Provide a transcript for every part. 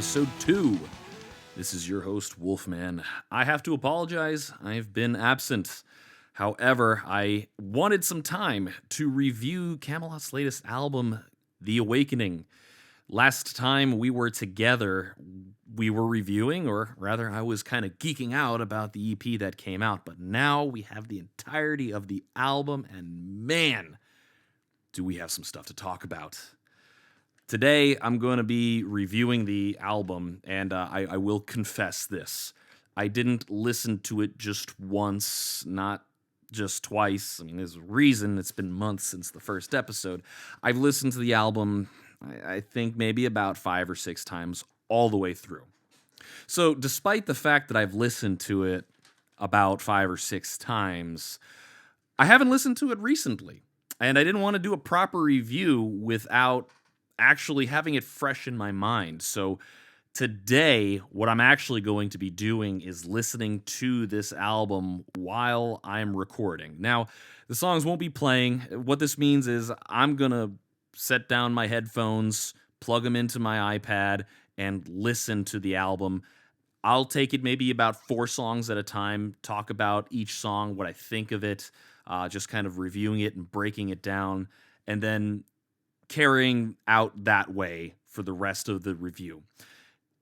episode 2. This is your host, Wolfman. I have to apologize, I've been absent. However, I wanted some time to review Kamelot's latest album, The Awakening. Last time we were together, we were reviewing, or rather, I was kind of geeking out about the EP that came out, but now we have the entirety of the album, and man, do we have some stuff to talk about. Today, I'm going to be reviewing the album, and I will confess this. I didn't listen to it just once, not just twice. I mean, there's a reason. It's been months since the first episode. I've listened to the album, I think maybe about 5 or 6 times all the way through. So despite the fact that I've listened to it about 5 or 6 times, I haven't listened to it recently. And I didn't want to do a proper review without actually having it fresh in my mind. So today, what I'm actually going to be doing is listening to this album while I'm recording. Now, the songs won't be playing. What this means is I'm going to set down my headphones, plug them into my iPad, and listen to the album. I'll take it maybe about 4 songs at a time, talk about each song, what I think of it, just kind of reviewing it and breaking it down, and then carrying out that way for the rest of the review.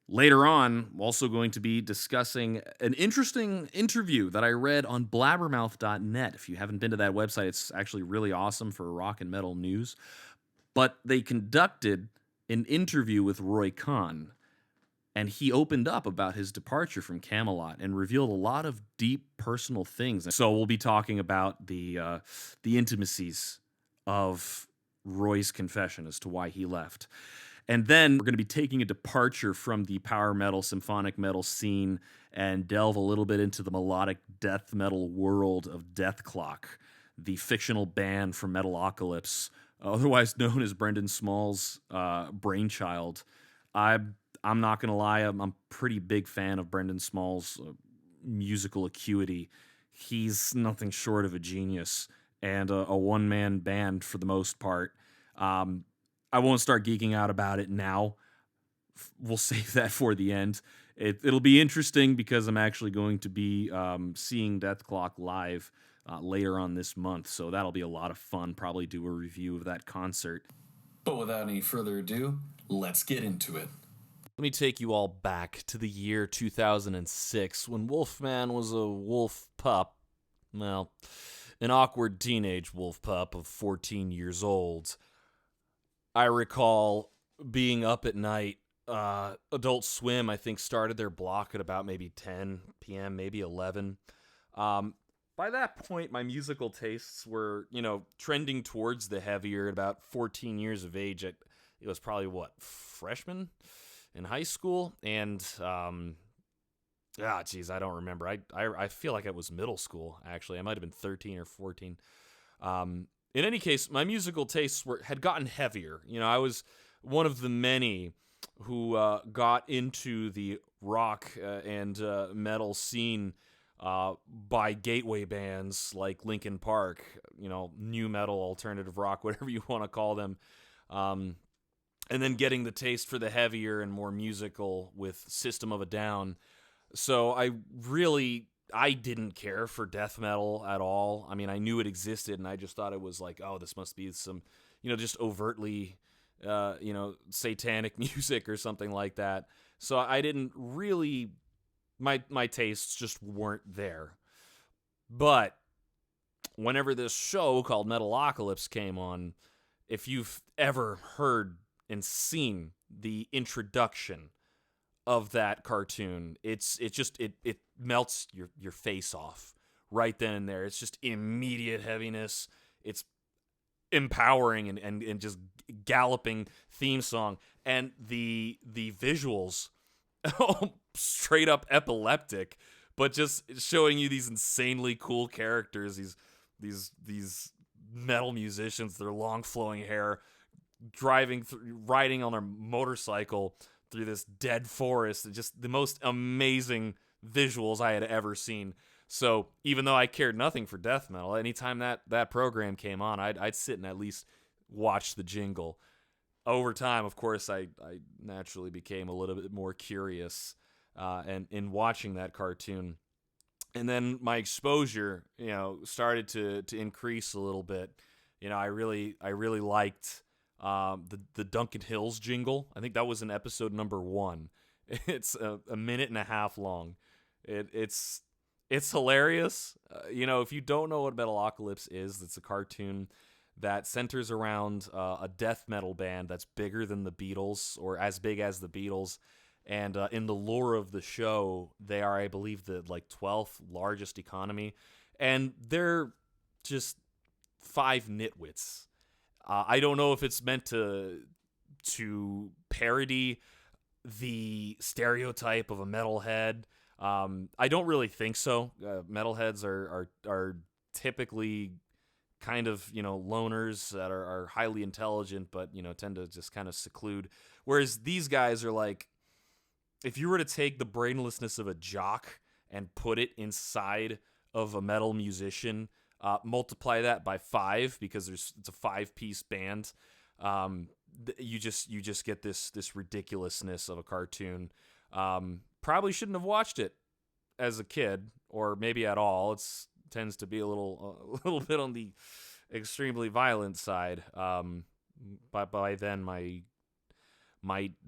Later on, I'm also going to be discussing an interesting interview that I read on blabbermouth.net. If you haven't been to that website, it's actually really awesome for rock and metal news. But they conducted an interview with Roy Khan, and he opened up about his departure from Kamelot and revealed a lot of deep personal things. So we'll be talking about the intimacies of Roy's confession as to why he left. And then we're going to be taking a departure from the power metal, symphonic metal scene and delve a little bit into the melodic death metal world of Dethklok, the fictional band from Metalocalypse, otherwise known as Brendan Small's brainchild. I'm not going to lie, I'm a pretty big fan of Brendan Small's musical acuity. He's nothing short of a genius and a one-man band for the most part. I won't start geeking out about it now. We'll save that for the end. It'll be interesting because I'm actually going to be seeing Dethklok live later on this month, so that'll be a lot of fun. Probably do a review of that concert. But without any further ado, let's get into it. Let me take you all back to the year 2006 when Wolfman was a wolf pup. Well, an awkward teenage wolf pup of 14 years old. I recall being up at night. Adult Swim, I think, started their block at about maybe 10 p.m., maybe 11. By that point, my musical tastes were, trending towards the heavier. At about 14 years of age, it was probably, freshman in high school? And, I don't remember. I feel like it was middle school, actually. I might have been 13 or 14. In any case, my musical tastes had gotten heavier. I was one of the many who got into the rock and metal scene by gateway bands like Linkin Park, new metal, alternative rock, whatever you want to call them. And then getting the taste for the heavier and more musical with System of a Down. So I didn't care for death metal at all. I mean, I knew it existed, and I just thought it was like, oh, this must be some, just overtly, satanic music or something like that. So I didn't really, my tastes just weren't there. But whenever this show called Metalocalypse came on, if you've ever heard and seen the introduction of that cartoon, it melts your face off right then and there. It's just immediate heaviness. It's empowering and just galloping theme song, and the visuals straight up epileptic, but just showing you these insanely cool characters, these metal musicians, their long flowing hair, riding on their motorcycle through this dead forest. Just the most amazing visuals I had ever seen. So even though I cared nothing for death metal, anytime that program came on, I'd sit and at least watch the jingle. over time, of course, I naturally became a little bit more curious, and in watching that cartoon, and then my exposure, started to increase a little bit. I really liked the Duncan Hills jingle. I think that was in episode number 1. It's a minute and a half long. It's hilarious. If you don't know what Metalocalypse is, it's a cartoon that centers around a death metal band that's bigger than the Beatles, or as big as the Beatles. And in the lore of the show, they are, I believe, the 12th largest economy, and they're just 5 nitwits. I don't know if it's meant to parody the stereotype of a metalhead. I don't really think so. Metalheads are typically kind of loners that are highly intelligent, but tend to just kind of seclude. Whereas these guys are like, if you were to take the brainlessness of a jock and put it inside of a metal musician, multiply that by 5, because it's a 5-piece band. You just get this ridiculousness of a cartoon. Probably shouldn't have watched it as a kid, or maybe at all. It tends to be a little bit on the extremely violent side. But by then my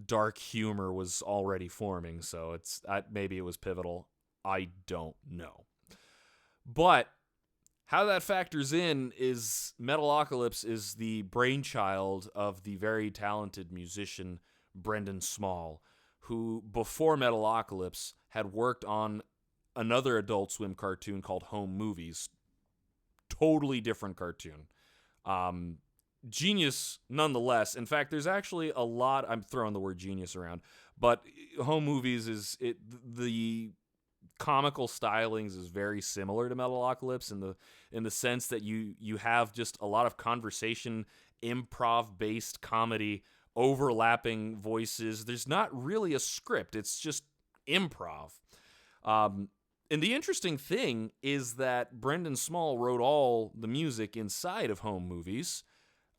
dark humor was already forming, so maybe it was pivotal. I don't know. But how that factors in is Metalocalypse is the brainchild of the very talented musician Brendan Small, who before Metalocalypse had worked on another Adult Swim cartoon called Home Movies. Totally different cartoon. Genius nonetheless. In fact, there's actually a lot, I'm throwing the word genius around, but Home Movies the comical stylings is very similar to Metalocalypse in the sense that you have just a lot of conversation, improv based comedy, overlapping voices. There's not really a script. It's just improv. And the interesting thing is that Brendan Small wrote all the music inside of Home Movies.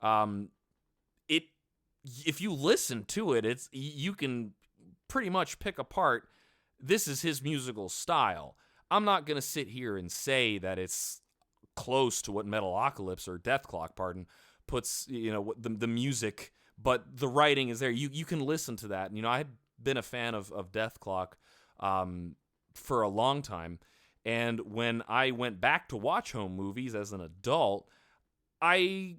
If you listen to it, you can pretty much pick apart, this is his musical style. I'm not going to sit here and say that it's close to what Metalocalypse or Dethklok, puts, the music, but the writing is there. You can listen to that. I've been a fan of Dethklok for a long time, and when I went back to watch Home Movies as an adult, I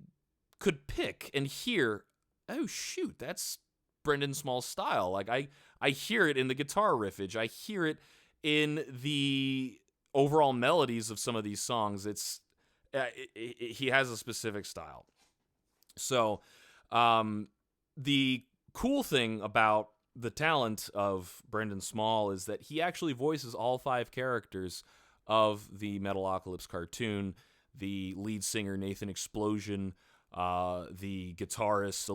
could pick and hear, oh shoot, that's Brendan Small's style. Like I hear it in the guitar riffage. I hear it in the overall melodies of some of these songs. He has a specific style. So the cool thing about the talent of Brendan Small is that he actually voices all 5 characters of the Metalocalypse cartoon. The lead singer, Nathan Explosion, the lead guitarist,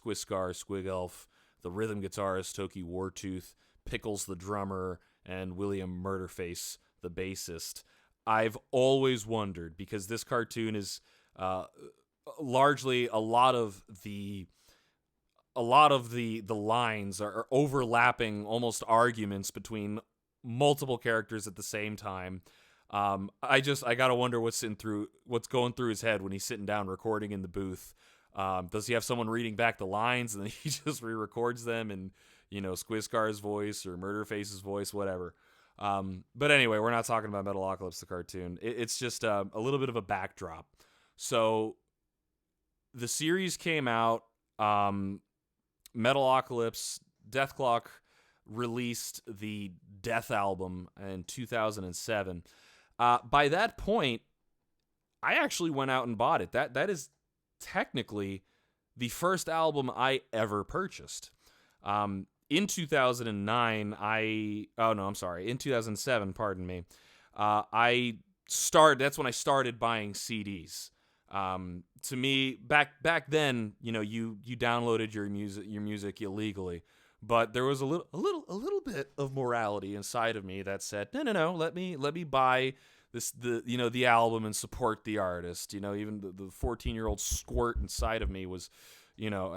Squiskar, Squigelf, the rhythm guitarist, Toki Wartooth, Pickles the drummer, and William Murderface, the bassist. I've always wondered, because this cartoon is largely a lot of the lines are overlapping, almost arguments between multiple characters at the same time. I gotta wonder what's going through his head when he's sitting down recording in the booth. Does he have someone reading back the lines and then he just re-records them in, Squizcar's voice or Murderface's voice, whatever. But anyway, we're not talking about Metalocalypse the cartoon. It's just a little bit of a backdrop. So the series came out. Metalocalypse, Dethklok released the Death album in 2007. By that point, I actually went out and bought it. That is technically the first album I ever purchased. In 2009, in 2007, pardon me, that's when I started buying CDs. To me, back then, you downloaded your music illegally, but there was a little bit of morality inside of me that said, no, let me buy the album and support the artist. Even the 14-year-old squirt inside of me was,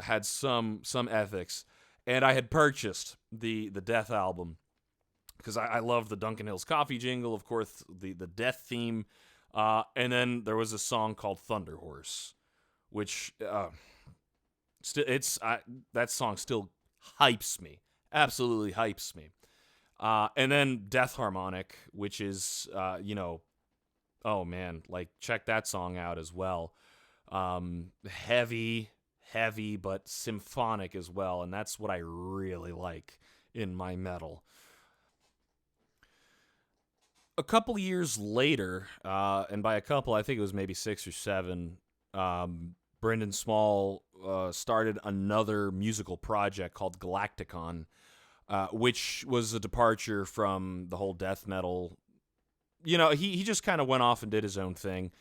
had some ethics. And I had purchased the Death album because I love the Duncan Hills Coffee jingle, of course, the Death theme, and then there was a song called Thunder Horse, which that song still hypes me, absolutely hypes me. And then Death Harmonic, which is oh man, like check that song out as well. Heavy, but symphonic as well, and that's what I really like in my metal. A couple years later, and by a couple, I think it was maybe 6 or 7, Brendan Small started another musical project called Galacticon, which was a departure from the whole death metal. He just kind of went off and did his own thing.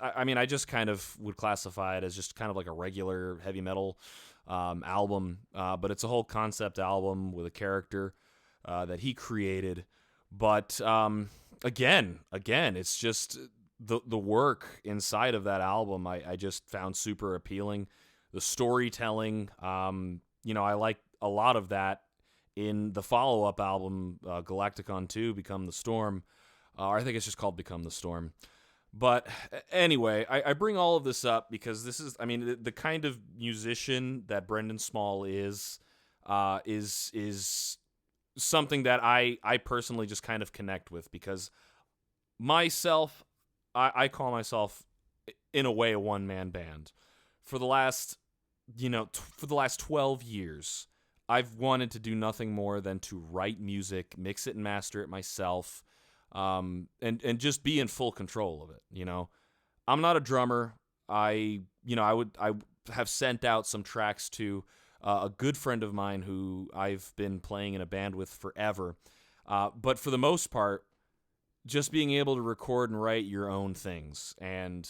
I just kind of would classify it as just kind of like a regular heavy metal album, but it's a whole concept album with a character that he created. But again, it's just the work inside of that album I just found super appealing. The storytelling, I like a lot of that in the follow-up album, Galacticon 2, Become the Storm. I think it's just called Become the Storm. But anyway, I bring all of this up because this is, the kind of musician that Brendan Small is something that I personally just kind of connect with, because myself, I call myself in a way a one-man band. For the last 12 years, I've wanted to do nothing more than to write music, mix it and master it myself, and just be in full control of it. I'm not a drummer. I have sent out some tracks to a good friend of mine who I've been playing in a band with forever. But for the most part, just being able to record and write your own things. And,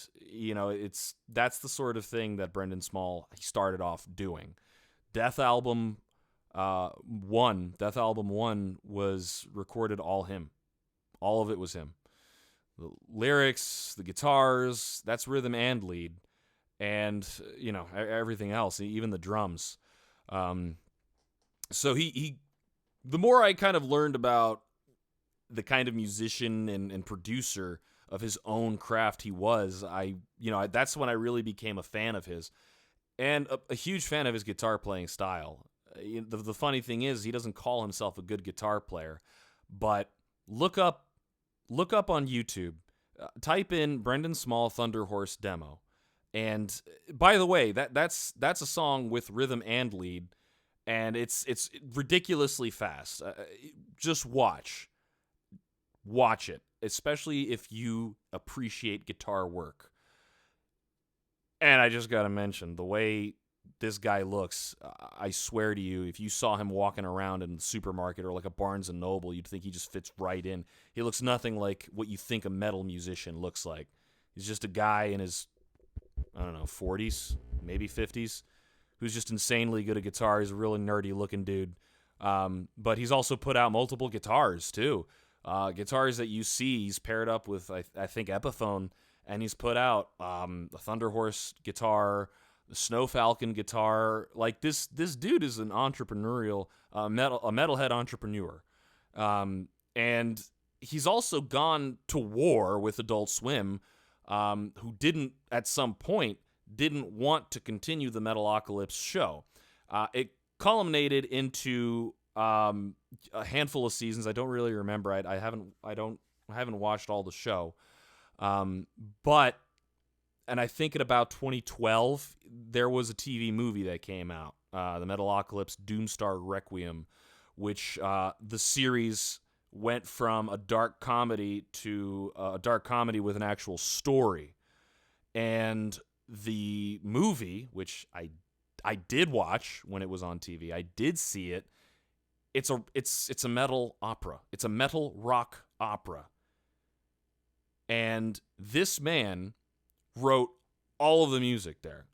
that's the sort of thing that Brendan Small started off doing. Death Album 1 was recorded all him. All of it was him. The lyrics, the guitars, that's rhythm and lead. And, everything else, even the drums. So the more I kind of learned about the kind of musician and producer of his own craft he was, that's when I really became a fan of his, and a huge fan of his guitar playing style. The funny thing is, he doesn't call himself a good guitar player, but look up on YouTube, type in Brendan Small Thunder Horse demo. And by the way, that's a song with rhythm and lead, and it's ridiculously fast. Just watch it, especially if you appreciate guitar work. And I just got to mention, the way this guy looks, I swear to you, if you saw him walking around in the supermarket or like a Barnes & Noble, you'd think he just fits right in. He looks nothing like what you think a metal musician looks like. He's just a guy in his, 40s, maybe 50s, who's just insanely good at guitar. He's a really nerdy looking dude. But he's also put out multiple guitars too. Guitars that you see, he's paired up with, I think, Epiphone, and he's put out a Thunder Horse guitar, the Snow Falcon guitar. Like this dude is an entrepreneurial, a metalhead entrepreneur. And he's also gone to war with Adult Swim, who at some point didn't want to continue the Metalocalypse show. It culminated into a handful of seasons. I don't really remember. I haven't watched all the show. But I think in about 2012 there was a TV movie that came out, the Metalocalypse Doomstar Requiem, which the series went from a dark comedy to a dark comedy with an actual story. And the movie, which I did watch when it was on TV, I did see it. It's a metal opera. It's a metal rock opera. And this man wrote all of the music there.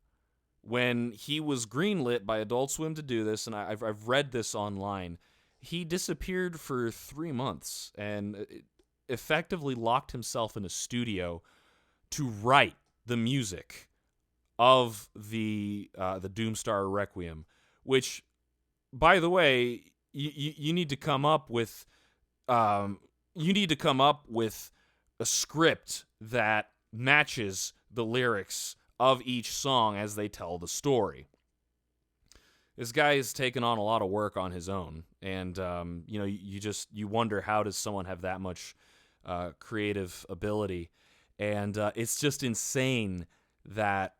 When he was greenlit by Adult Swim to do this, and I've read this online, he disappeared for 3 months and effectively locked himself in a studio to write the music of the Doomstar Requiem, which, by the way, you need to come up with a script that matches the lyrics of each song as they tell the story. This guy has taken on a lot of work on his own, and you wonder, how does someone have that much creative ability? And it's just insane that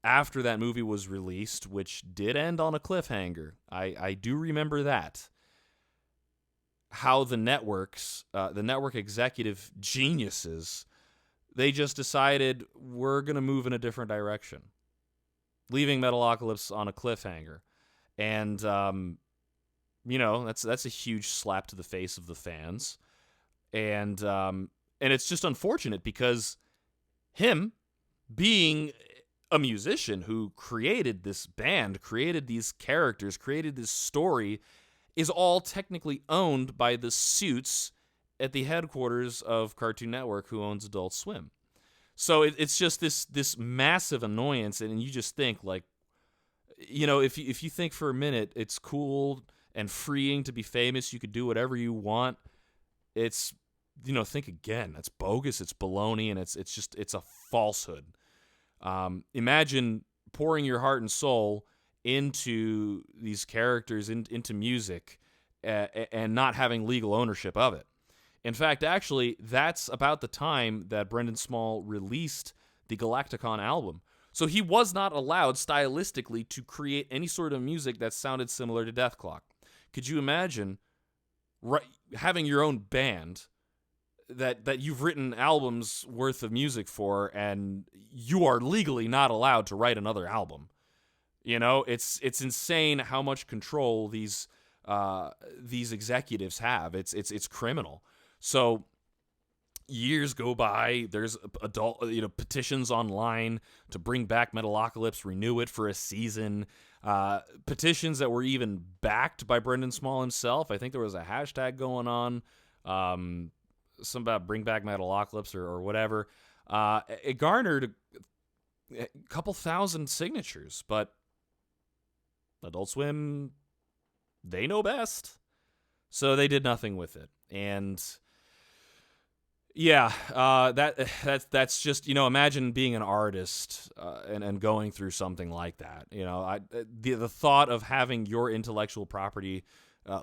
after that movie was released, which did end on a cliffhanger, I do remember that, how the network executive geniuses, they just decided, we're going to move in a different direction, leaving Metalocalypse on a cliffhanger. And, that's a huge slap to the face of the fans. And it's just unfortunate because him, being a musician who created this band, created these characters, created this story, is all technically owned by the suits at the headquarters of Cartoon Network, who owns Adult Swim. So it's just this massive annoyance, and you just think, like, if you think for a minute, it's cool and freeing to be famous, you could do whatever you want. It's, think again. That's bogus. It's baloney, and it's a falsehood. Imagine pouring your heart and soul into these characters, into music, and not having legal ownership of it. In fact, actually, that's about the time that Brendan Small released the Galacticon album. So he was not allowed stylistically to create any sort of music that sounded similar to Dethklok. Could you imagine having your own band that you've written albums worth of music for, and you are legally not allowed to write another album? It's insane how much control these executives have. It's criminal. So years go by. There's petitions online to bring back Metalocalypse, renew it for a season. Petitions that were even backed by Brendan Small himself. I think there was a hashtag going on, some about bring back Metalocalypse or whatever. It garnered a couple thousand signatures, but Adult Swim, they know best, so they did nothing with it. And yeah, that's just, imagine being an artist and going through something like that. The thought of having your intellectual property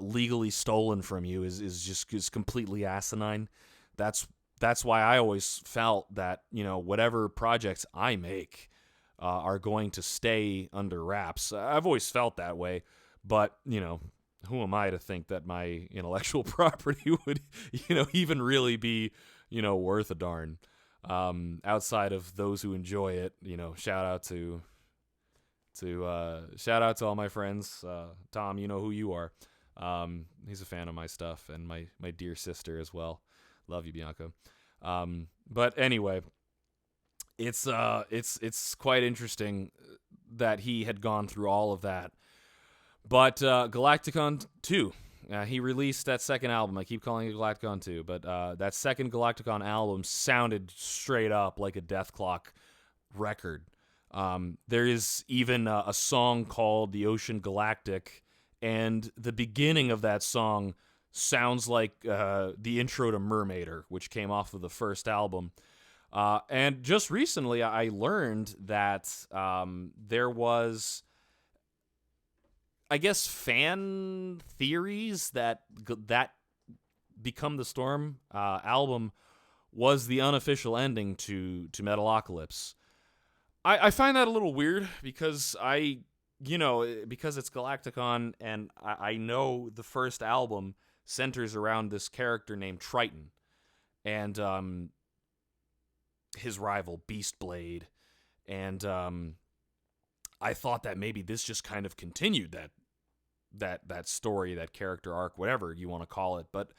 legally stolen from you is completely asinine. That's why I always felt that, whatever projects I make are going to stay under wraps. I've always felt that way, but who am I to think that my intellectual property would even really be worth a darn, outside of those who enjoy it. Shout out to all my friends. Tom, you know who you are. He's a fan of my stuff, and my dear sister as well. Love you, Bianca. But anyway, it's quite interesting that he had gone through all of that. But Galacticon 2, he released that second album. I keep calling it Galacticon 2, but that second Galacticon album sounded straight up like a Dethklok record. There is even a song called The Ocean Galactic, and the beginning of that song sounds like the intro to Mermaider, which came off of the first album. And just recently, I learned that there was, I guess, fan theories that Become the Storm album was the unofficial ending to Metalocalypse. I find that a little weird because because it's Galacticon, and I know the first album centers around this character named Triton and his rival Beastblade, and I thought that maybe this just kind of continued that story, that character arc, whatever you want to call it. But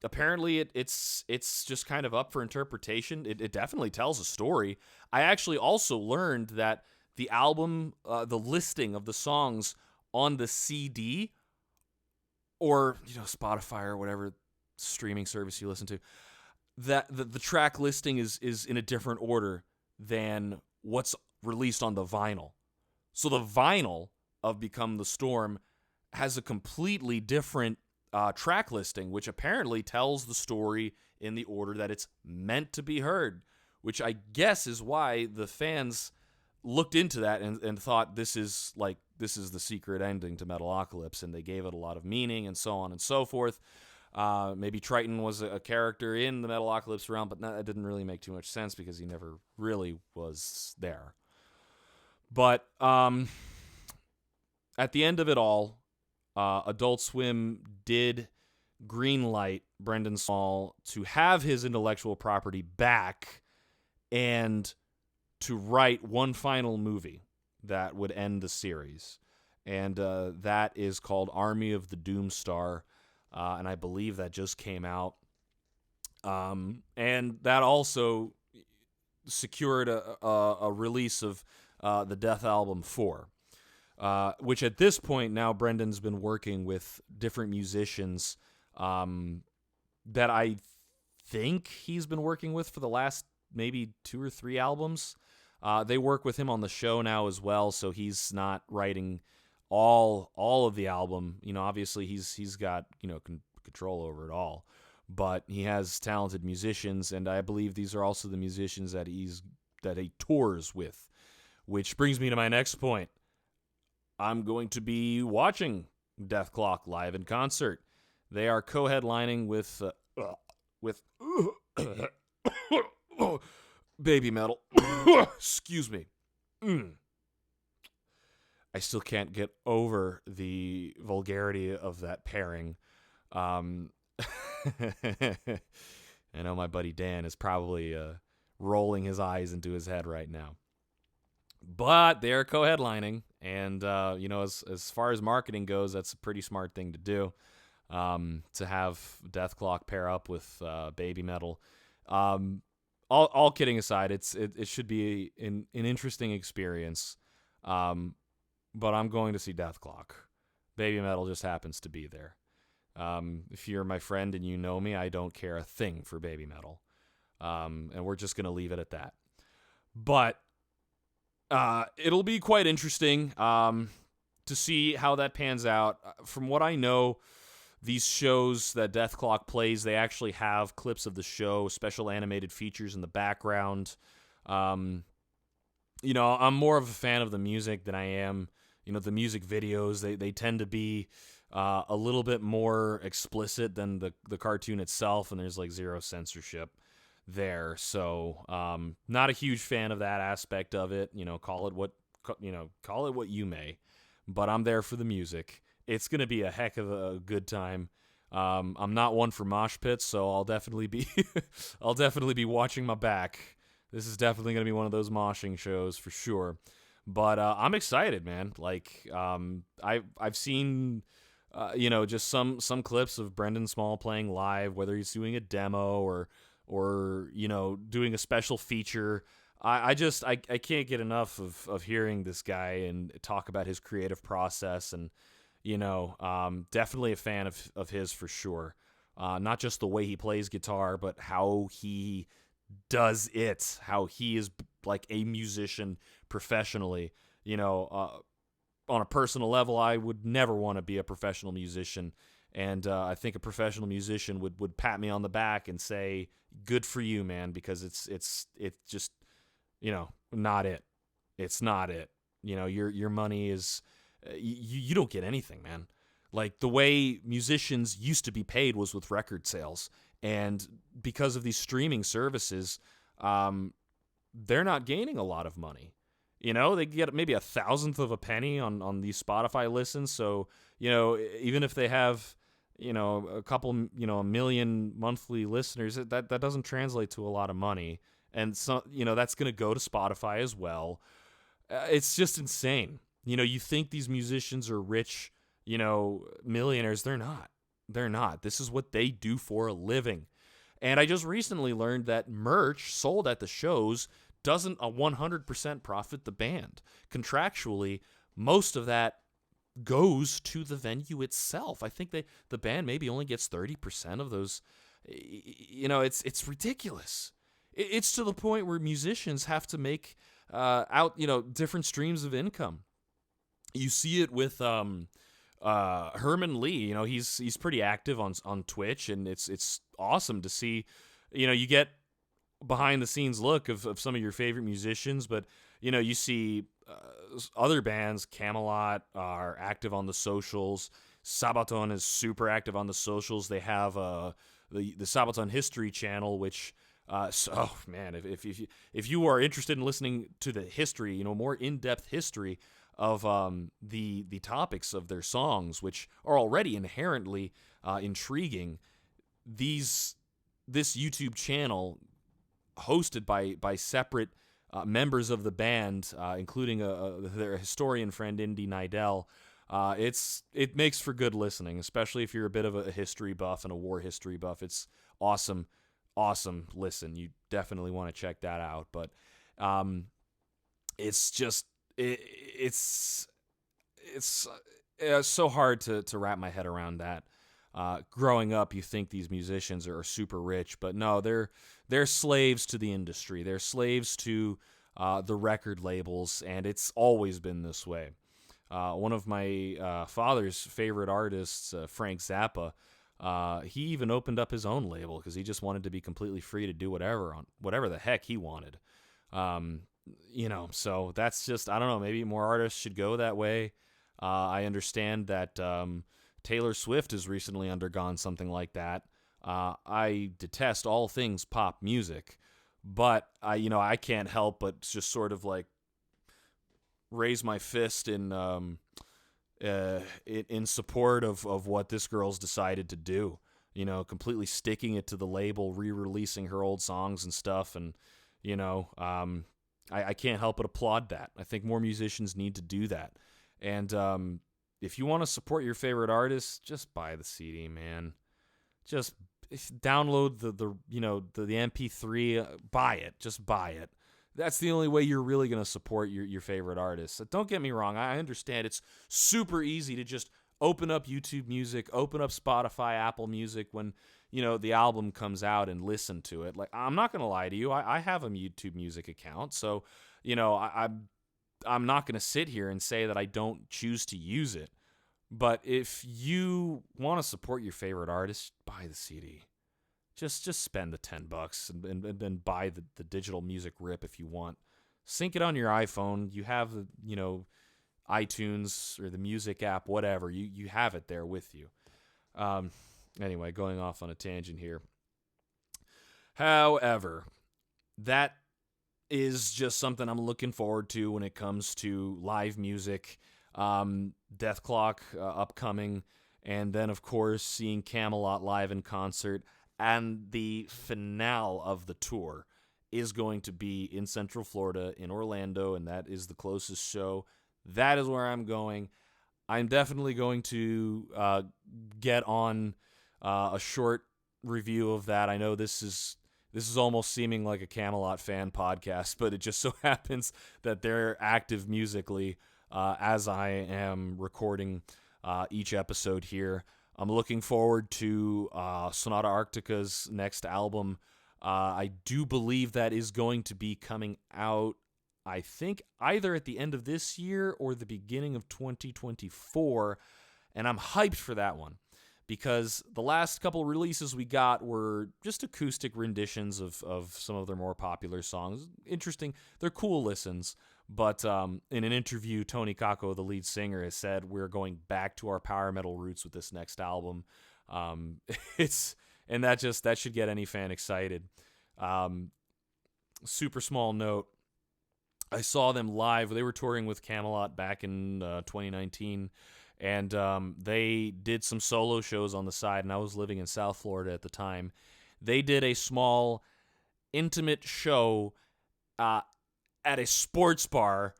apparently it's just kind of up for interpretation. It definitely tells a story. I actually also learned that the album, the listing of the songs on the CD, or Spotify or whatever streaming service you listen to, that the track listing is in a different order than what's released on the vinyl. So the vinyl of Become the Storm has a completely different track listing, which apparently tells the story in the order that it's meant to be heard, which I guess is why the fans looked into that and thought this is the secret ending to Metalocalypse, and they gave it a lot of meaning and so on and so forth. Maybe Triton was a character in the Metalocalypse realm, but that didn't really make too much sense because he never really was there. But at the end of it all, Adult Swim did greenlight Brendan Small to have his intellectual property back and to write one final movie that would end the series. And that is called Army of the Doomstar. And I believe that just came out. And that also secured a release of the Death Album 4. Which at this point now Brendan's been working with different musicians that I think he's been working with for the last maybe 2 or 3 albums. They work with him on the show now as well, so he's not writing all of the album. Obviously he's got control over it all, but he has talented musicians, and I believe these are also the musicians that he tours with. Which brings me to my next point. I'm going to be watching Dethklok live in concert. They are co-headlining with Baby Metal. Excuse me. I still can't get over the vulgarity of that pairing. I know my buddy Dan is probably rolling his eyes into his head right now. But they're co-headlining, and as far as marketing goes, that's a pretty smart thing to do. To have Dethklok pair up with Baby Metal. All kidding aside, it should be an interesting experience. But I'm going to see Dethklok. Baby Metal just happens to be there. If you're my friend and you know me, I don't care a thing for Baby Metal. And we're just going to leave it at that. But it'll be quite interesting to see how that pans out. From what I know, these shows that Dethklok plays, they actually have clips of the show, special animated features in the background. I'm more of a fan of the music than I am. The music videos, they tend to be a little bit more explicit than the cartoon itself, and there's like zero censorship there. So not a huge fan of that aspect of it. Call it what you may, but I'm there for the music. It's gonna be a heck of a good time. I'm not one for mosh pits, so I'll definitely be watching my back. This is definitely gonna be one of those moshing shows for sure. But I'm excited, man. Like I've seen just some clips of Brendan Small playing live, whether he's doing a demo or doing a special feature. I can't get enough of hearing this guy and talk about his creative process, and definitely a fan of his for sure. Not just the way he plays guitar, but how he does it, how he is like a musician professionally. On a personal level, I would never want to be a professional musician. And I think a professional musician would pat me on the back and say, "Good for you, man," because it's just not it. It's not it. Your money is you don't get anything, man. Like the way musicians used to be paid was with record sales, and because of these streaming services, they're not gaining a lot of money. They get maybe 1/1000th of a penny on these Spotify listens. So even if they have a couple, a million monthly listeners, that doesn't translate to a lot of money. And so, that's going to go to Spotify as well. It's just insane. You think these musicians are rich, millionaires. They're not. They're not. This is what they do for a living. And I just recently learned that merch sold at the shows doesn't 100% profit the band. Contractually, most of that goes to the venue itself. I think the band maybe only gets 30% of those It's ridiculous. It's to the point where musicians have to make out different streams of income. You see it with Herman Lee. He's pretty active on Twitch, and it's awesome to see. You get behind the scenes look of some of your favorite musicians, but you see other bands. Kamelot are active on the socials. Sabaton is super active on the socials. They have the Sabaton History channel, which oh man, if you are interested in listening to the history, more in-depth history of the topics of their songs, which are already inherently intriguing, this YouTube channel, hosted by separate members of the band, including their historian friend Indy Nidell. It makes for good listening, especially if you're a bit of a history buff and a war history buff. It's awesome listen. You definitely want to check that out. But it's just it's so hard to wrap my head around that. Growing up, you think these musicians are super rich, but no, they're slaves to the industry. They're slaves to the record labels, and it's always been this way. One of my father's favorite artists, Frank Zappa, he even opened up his own label because he just wanted to be completely free to do whatever the heck he wanted. So that's just, I don't know, maybe more artists should go that way. I understand that Taylor Swift has recently undergone something like that. I detest all things pop music, but I can't help but just sort of like raise my fist in support of what this girl's decided to do. Completely sticking it to the label, re-releasing her old songs and stuff, and I can't help but applaud that. I think more musicians need to do that. And if you want to support your favorite artist, just buy the CD, man. Just download the MP3, buy it. Just buy it. That's the only way you're really going to support your favorite artists. So don't get me wrong. I understand it's super easy to just open up YouTube Music, open up Spotify, Apple Music when, the album comes out and listen to it. Like, I'm not going to lie to you. I have a YouTube Music account. So, I'm not going to sit here and say that I don't choose to use it. But if you want to support your favorite artist, buy the CD. Just spend the $10 and then buy the digital music rip if you want. Sync it on your iPhone. You have the iTunes or the music app, whatever. You have it there with you. Anyway, going off on a tangent here. However, that is just something I'm looking forward to when it comes to live music. Dethklok upcoming, and then of course seeing Kamelot live in concert. And the finale of the tour is going to be in Central Florida, in Orlando, and that is the closest show. That is where I'm going. I'm definitely going to get on a short review of that. I know this is almost seeming like a Kamelot fan podcast, but it just so happens that they're active musically as I am recording each episode here. I'm looking forward to Sonata Arctica's next album. I do believe that is going to be coming out, I think, either at the end of this year or the beginning of 2024. And I'm hyped for that one because the last couple releases we got were just acoustic renditions of some of their more popular songs. Interesting. They're cool listens. But in an interview, Tony Kakko, the lead singer, has said we're going back to our power metal roots with this next album. That should get any fan excited. Super small note. I saw them live. They were touring with Kamelot back in 2019, and they did some solo shows on the side. And I was living in South Florida at the time. They did a small, intimate show at a sports bar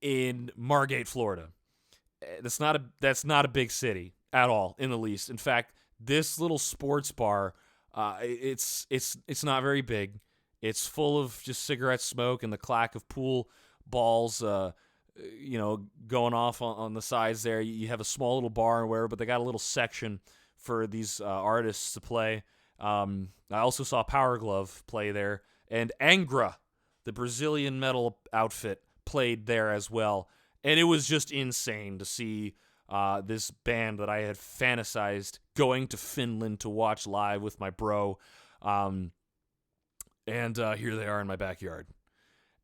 in Margate, Florida. That's not a big city at all in the least. In fact, this little sports bar, it's not very big. It's full of just cigarette smoke and the clack of pool balls, going off on the sides there. You have a small little bar and whatever, but they got a little section for these artists to play. I also saw Power Glove play there, and Angra, the Brazilian metal outfit, played there as well. And it was just insane to see this band that I had fantasized going to Finland to watch live with my bro. And here they are in my backyard.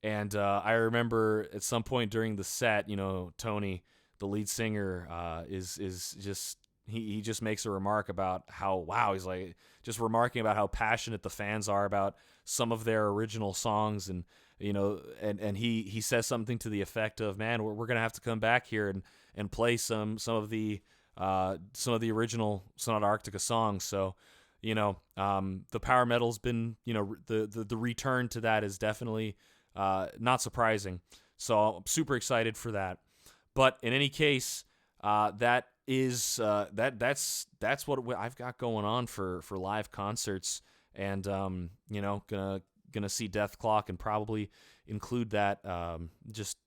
And I remember at some point during the set, Tony, the lead singer, is just he just makes a remark about how he's like just remarking about how passionate the fans are about some of their original songs, and and he says something to the effect of, man, we're gonna have to come back here and play some of the original Sonata Arctica songs. So the power metal's been, the return to that is definitely not surprising. So I'm super excited for that. But in any case, that is that's what I've got going on for live concerts, and gonna see Dethklok and probably include that just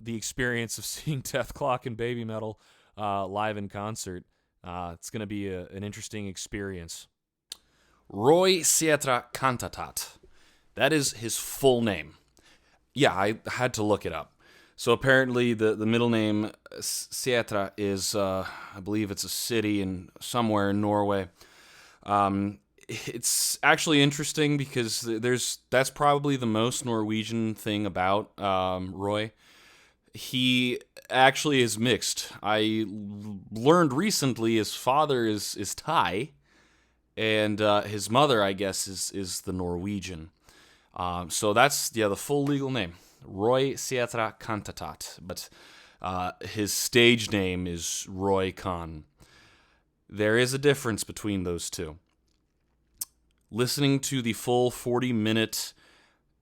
the experience of seeing Dethklok and Baby Metal live in concert. It's gonna be an interesting experience. Roy Sietra Cantatat. That is his full name. Yeah, I had to look it up. So apparently the middle name Sietra is, I believe it's a city somewhere in Norway. It's actually interesting because that's probably the most Norwegian thing about Roy. He actually is mixed. I learned recently his father is Thai, and his mother, I guess, is the Norwegian. So that's the full legal name, Roy Sietra Cantatat, but his stage name is Roy Khan. There is a difference between those two. Listening to the full 40-minute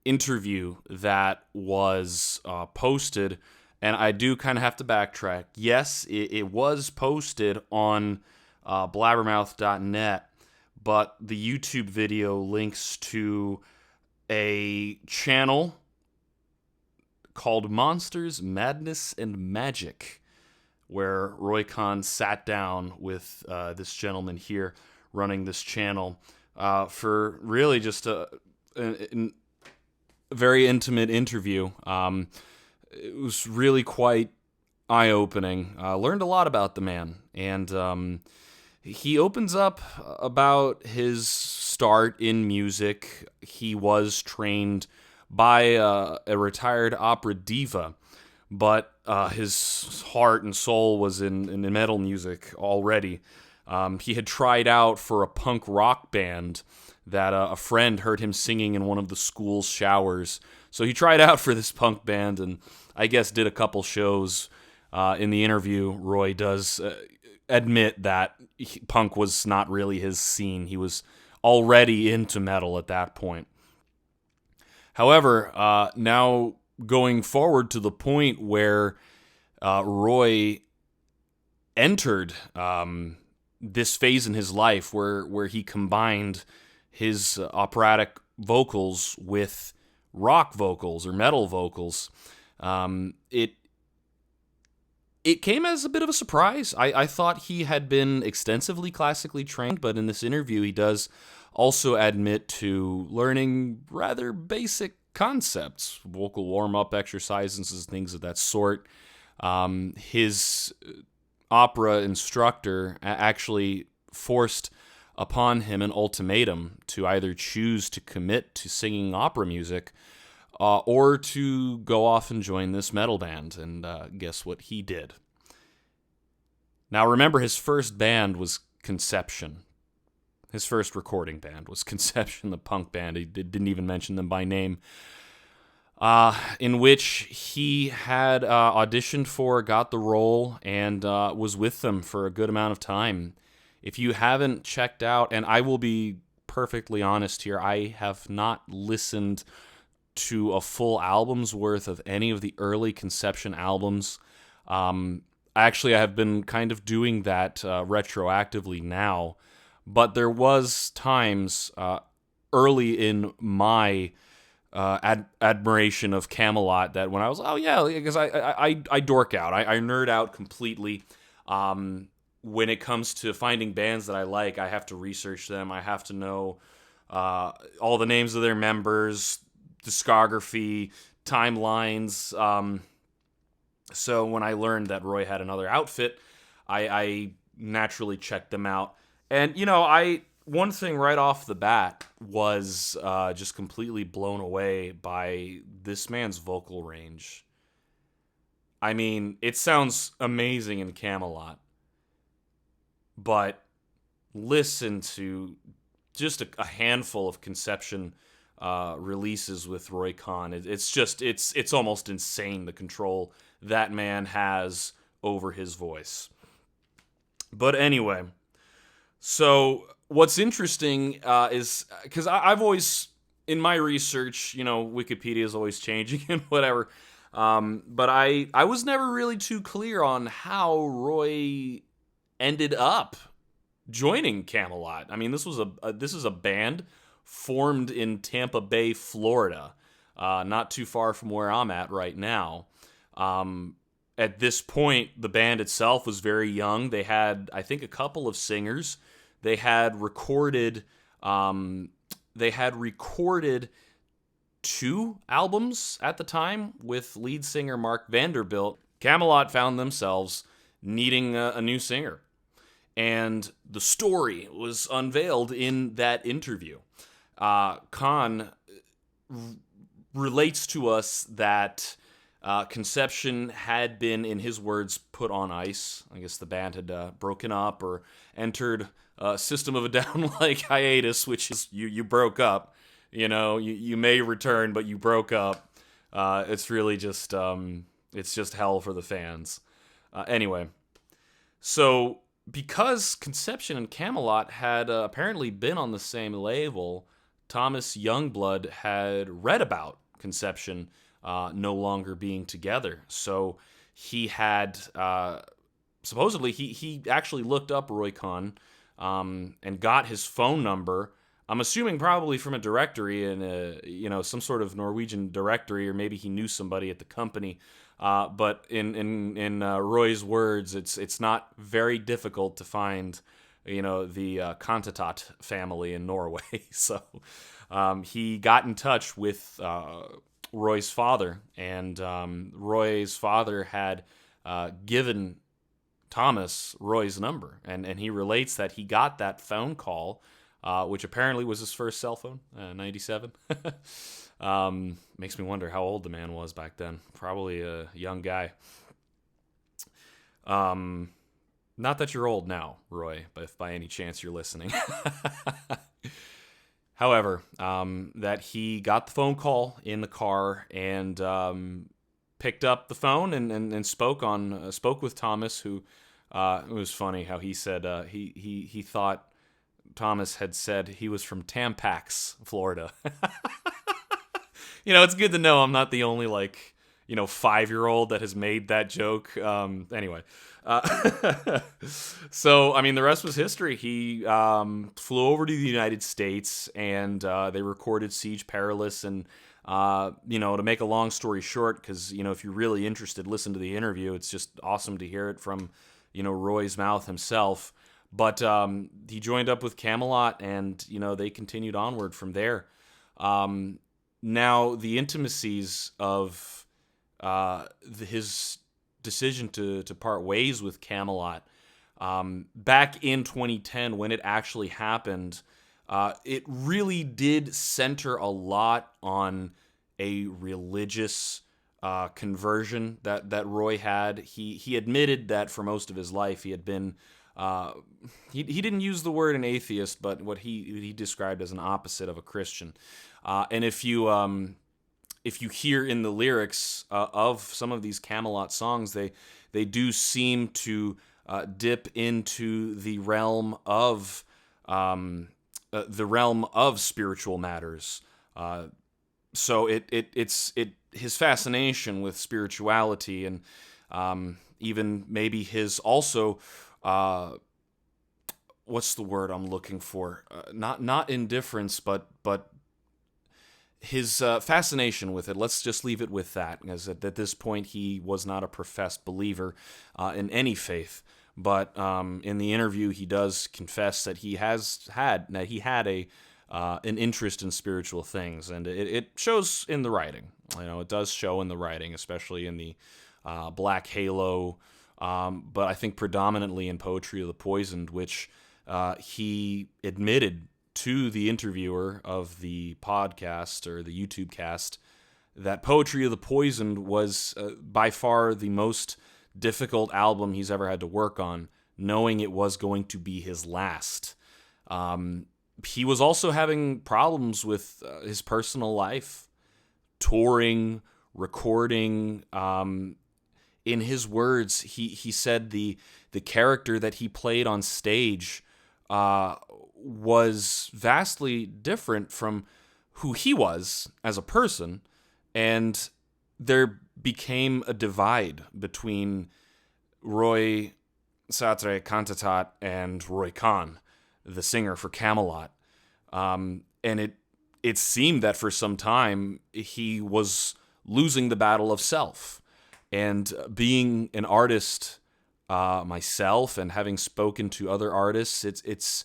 interview that was posted, and I do kind of have to backtrack. Yes, it was posted on blabbermouth.net, but the YouTube video links to a channel called Monsters, Madness, and Magic, where Roy Khan sat down with this gentleman here running this channel for really just a very intimate interview. It was really quite eye-opening. Learned a lot about the man, and he opens up about his start in music. He was trained by a retired opera diva, but his heart and soul was in metal music already. He had tried out for a punk rock band that a friend heard him singing in one of the school's showers. So he tried out for this punk band and I guess did a couple shows. In the interview, Roy does admit that punk was not really his scene. He was already into metal at that point. However, now going forward to the point where Roy entered this phase in his life where he combined his operatic vocals with rock vocals or metal vocals, it came as a bit of a surprise. I thought he had been extensively classically trained, but in this interview he does also admit to learning rather basic concepts, vocal warm-up exercises and things of that sort. His opera instructor actually forced upon him an ultimatum to either choose to commit to singing opera music or to go off and join this metal band, and guess what he did? Now remember, his first band was Conception. His first recording band was Conception, the punk band. He didn't even mention them by name. In which he had auditioned for, got the role, and was with them for a good amount of time. If you haven't checked out, and I will be perfectly honest here, I have not listened to a full album's worth of any of the early Conception albums. Actually, I have been kind of doing that retroactively now, but there was times early in my admiration of Kamelot that when I was, because I dork out, I nerd out completely when it comes to finding bands that I like, I have to research them. I have to know all the names of their members, discography, timelines. So when I learned that Roy had another outfit, I naturally checked them out. And one thing right off the bat was just completely blown away by this man's vocal range. I mean, it sounds amazing in Kamelot, but listen to just a handful of Conception releases with Roy Khan. It's almost insane, the control that man has over his voice. But anyway, so what's interesting is because I've always, in my research, Wikipedia is always changing and whatever. But I was never really too clear on how Roy ended up joining Kamelot. I mean, this is a band formed in Tampa Bay, Florida, not too far from where I'm at right now. At this point, the band itself was very young. They had, I think, a couple of singers. They had recorded 2 albums at the time with lead singer Mark Vanderbilt. Kamelot found themselves needing a new singer. And the story was unveiled in that interview. Khan relates to us that Conception had been, in his words, put on ice. I guess the band had broken up or entered a System of a Down-like hiatus, which is you broke up. You may return, but you broke up. It's really just it's just hell for the fans. Anyway, so because Conception and Kamelot had apparently been on the same label, Thomas Youngblood had read about Conception no longer being together. So he had supposedly he actually looked up Roy Khan and got his phone number. I'm assuming probably from a directory in some sort of Norwegian directory, or maybe he knew somebody at the company. But in Roy's words, it's not very difficult to find, the Kantatat family in Norway. So he got in touch with Roy's father, and Roy's father had given Thomas Roy's number, and he relates that he got that phone call, which apparently was his first cell phone, 97. Makes me wonder how old the man was back then. Probably a young guy. Not that you're old now, Roy, but if by any chance you're listening. However, that he got the phone call in the car and picked up the phone and spoke with Thomas, who it was funny how he said he thought Thomas had said he was from Tampax, Florida. It's good to know I'm not the only 5-year-old that has made that joke. Anyway, so I mean the rest was history. He flew over to the United States and they recorded Siege Perilous. And to make a long story short, because if you're really interested, listen to the interview. It's just awesome to hear it from Roy's mouth himself. But he joined up with Kamelot, and they continued onward from there. Now, the intimacies of his decision to part ways with Kamelot, back in 2010, when it actually happened, it really did center a lot on a religious conversion that Roy had. He admitted that for most of his life he had been he didn't use the word an atheist, but what he described as an opposite of a Christian. And if you hear in the lyrics of some of these Kamelot songs, they do seem to dip into the realm of spiritual matters. So it's his fascination with spirituality, and even maybe his also what's the word I'm looking for? Not indifference, but his fascination with it. Let's just leave it with that, because at this point he was not a professed believer in any faith. But in the interview, he does confess that he had an interest in spiritual things, and it shows in the writing. It does show in the writing, especially in the Black Halo, but I think predominantly in Poetry of the Poisoned, which he admitted to the interviewer of the podcast or the YouTube cast that Poetry of the Poisoned was by far the most difficult album he's ever had to work on, knowing it was going to be his last. He was also having problems with his personal life, touring, recording. In his words, he said the character that he played on stage was vastly different from who he was as a person, and there became a divide between Roy Satre Cantatat and Roy Khan, the singer for Kamelot. And it seemed that for some time he was losing the battle of self. And being an artist myself, and having spoken to other artists, it's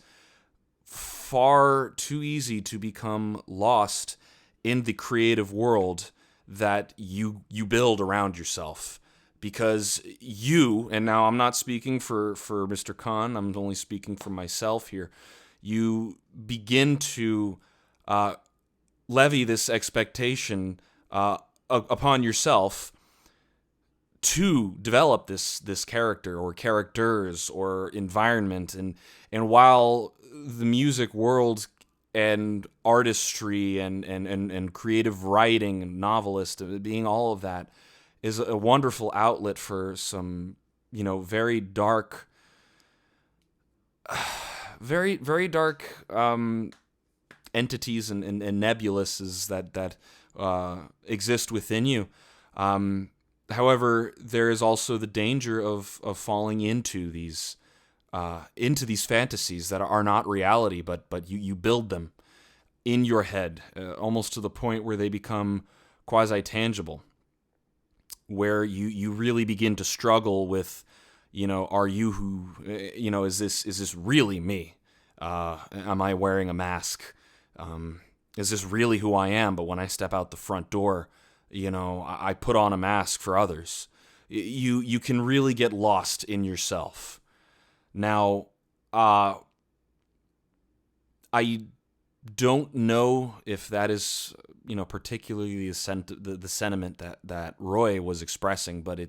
far too easy to become lost in the creative world that you build around yourself, because and now I'm not speaking for Mr. Khan, I'm only speaking for myself here, you begin to levy this expectation upon yourself to develop this character or characters or environment, and while the music world and artistry and creative writing and novelist, being all of that, is a wonderful outlet for some very dark very dark entities and nebulouses that exist within you. However, there is also the danger of falling into these fantasies that are not reality, but you build them in your head, almost to the point where they become quasi-tangible, where you really begin to struggle with, are you who, is this really me? Am I wearing a mask? Is this really who I am? But when I step out the front door, I put on a mask for others. You can really get lost in yourself. Now, I don't know if that is, particularly the sentiment that Roy was expressing, but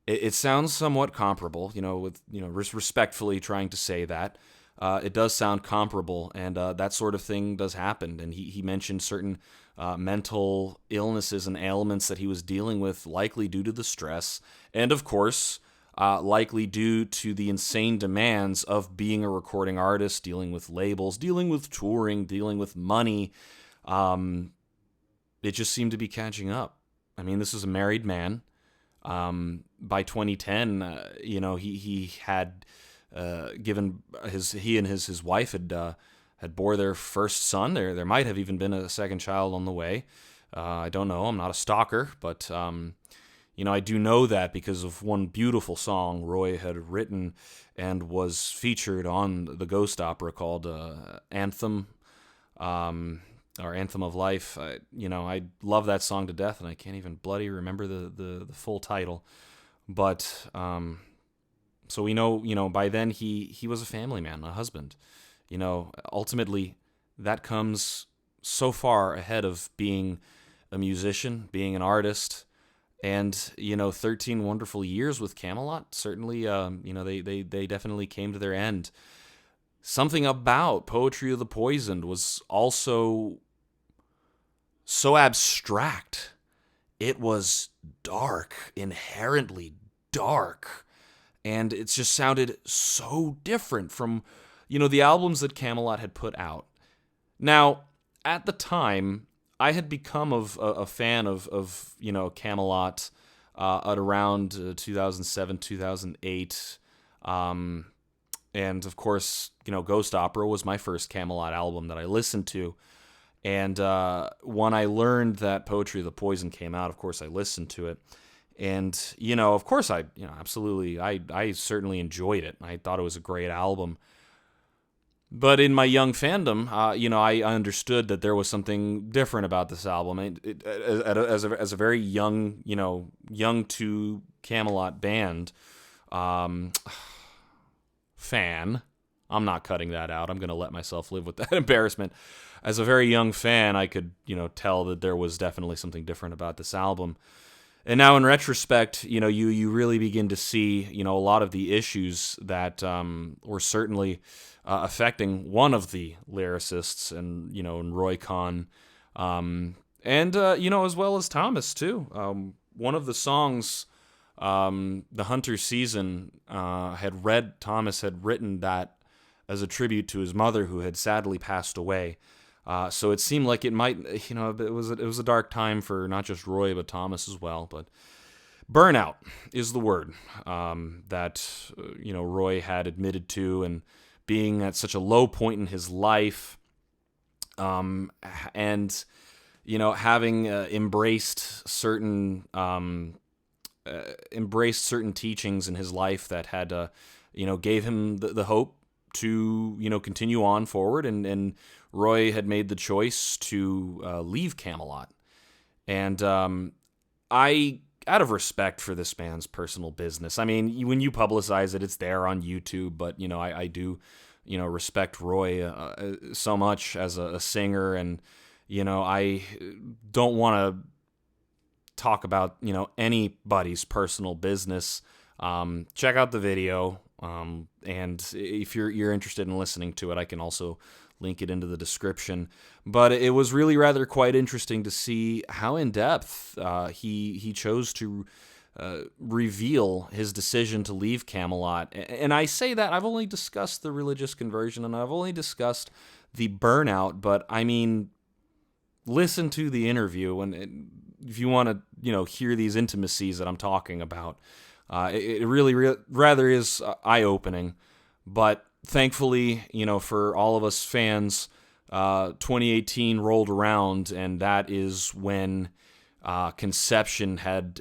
it sounds somewhat comparable. With respectfully trying to say that. It does sound comparable, and that sort of thing does happen. And he mentioned certain mental illnesses and ailments that he was dealing with, likely due to the stress, and of course, likely due to the insane demands of being a recording artist, dealing with labels, dealing with touring, dealing with money. It just seemed to be catching up. I mean, this is a married man. By 2010, he had given he and his wife had bore their first son. There might have even been a second child on the way. I don't know. I'm not a stalker, but I do know that because of one beautiful song Roy had written and was featured on the Ghost opera called Anthem, or Anthem of Life. I love that song to death, and I can't even bloody remember the full title. But so we know, by then he was a family man, a husband. Ultimately, that comes so far ahead of being a musician, being an artist, and 13 wonderful years with Kamelot. Certainly, they definitely came to their end. Something about Poetry of the Poisoned was also so abstract. It was dark, inherently dark. And it just sounded so different from, the albums that Kamelot had put out. Now, at the time, I had become a fan of Kamelot at around 2007, 2008. And, of course, Ghost Opera was my first Kamelot album that I listened to. And when I learned that Poetry of the Poison came out, of course, I listened to it. And, of course absolutely, I certainly enjoyed it. I thought it was a great album. But in my young fandom, I understood that there was something different about this album. As a very young, young to Kamelot band fan, I'm not cutting that out. I'm going to let myself live with that embarrassment. As a very young fan, I could, tell that there was definitely something different about this album. And now in retrospect, you really begin to see, a lot of the issues that were certainly affecting one of the lyricists, and, in Roy Khan, and, as well as Thomas, too. One of the songs, The Hunter's Season, Thomas had written that as a tribute to his mother, who had sadly passed away. So it seemed like it might, it was a dark time for not just Roy, but Thomas as well. But burnout is the word that, Roy had admitted to, and being at such a low point in his life, and, having embraced certain teachings in his life that had, gave him the hope to, continue on forward, and Roy had made the choice to leave Kamelot. And I, out of respect for this man's personal business, I mean, when you publicize it, it's there on YouTube, but, I do, respect Roy so much as a singer, and, I don't want to talk about, anybody's personal business. Check out the video, and if you're interested in listening to it, I can also link it into the description. But it was really rather quite interesting to see how in depth he chose to reveal his decision to leave Kamelot. And I say that I've only discussed the religious conversion, and I've only discussed the burnout, but I mean, listen to the interview, and if you want to hear these intimacies that I'm talking about. It really rather is eye-opening. But thankfully, for all of us fans, 2018 rolled around, and that is when Conception had,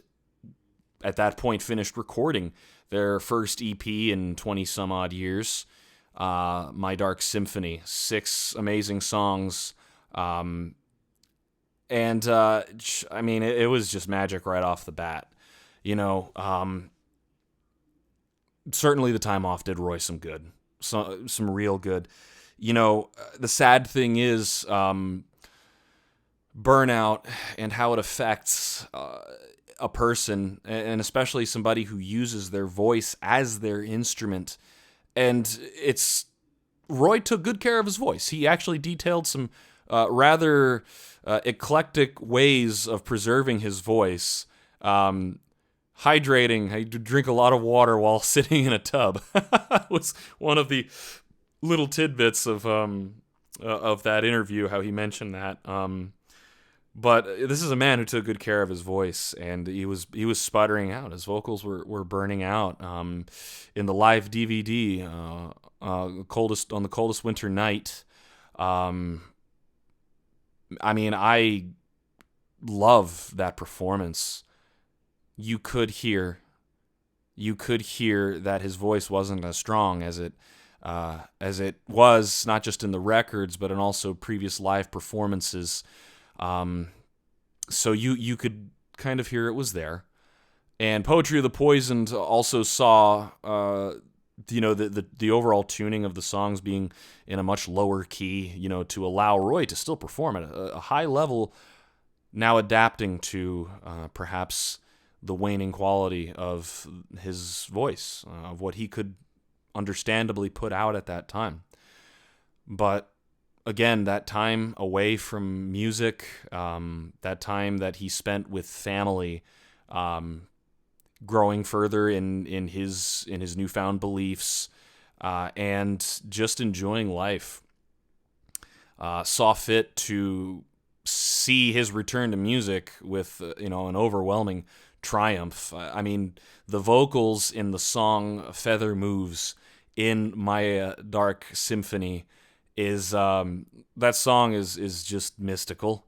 at that point, finished recording their first EP in 20-some-odd years, My Dark Symphony. 6 amazing songs. And, I mean, it was just magic right off the bat. Certainly the time off did Roy some good. Some real good. The sad thing is burnout and how it affects a person, and especially somebody who uses their voice as their instrument. And Roy took good care of his voice. He actually detailed some rather eclectic ways of preserving his voice. Hydrating, I drink a lot of water while sitting in a tub. Was one of the little tidbits of that interview, how he mentioned that. But this is a man who took good care of his voice, and he was sputtering out. His vocals were burning out. In the live DVD, on the coldest winter night. I mean, I love that performance. You could hear that his voice wasn't as strong as it was, not just in the records, but in also previous live performances. So you could kind of hear it was there. And Poetry of the Poisoned also saw, the overall tuning of the songs being in a much lower key, to allow Roy to still perform at a high level, now adapting to perhaps the waning quality of his voice, of what he could understandably put out at that time. But again, that time away from music, that time that he spent with family, growing further in his newfound beliefs, and just enjoying life, saw fit to see his return to music with an overwhelming triumph. I mean, the vocals in the song Feather Moves in My Dark Symphony is that song is just mystical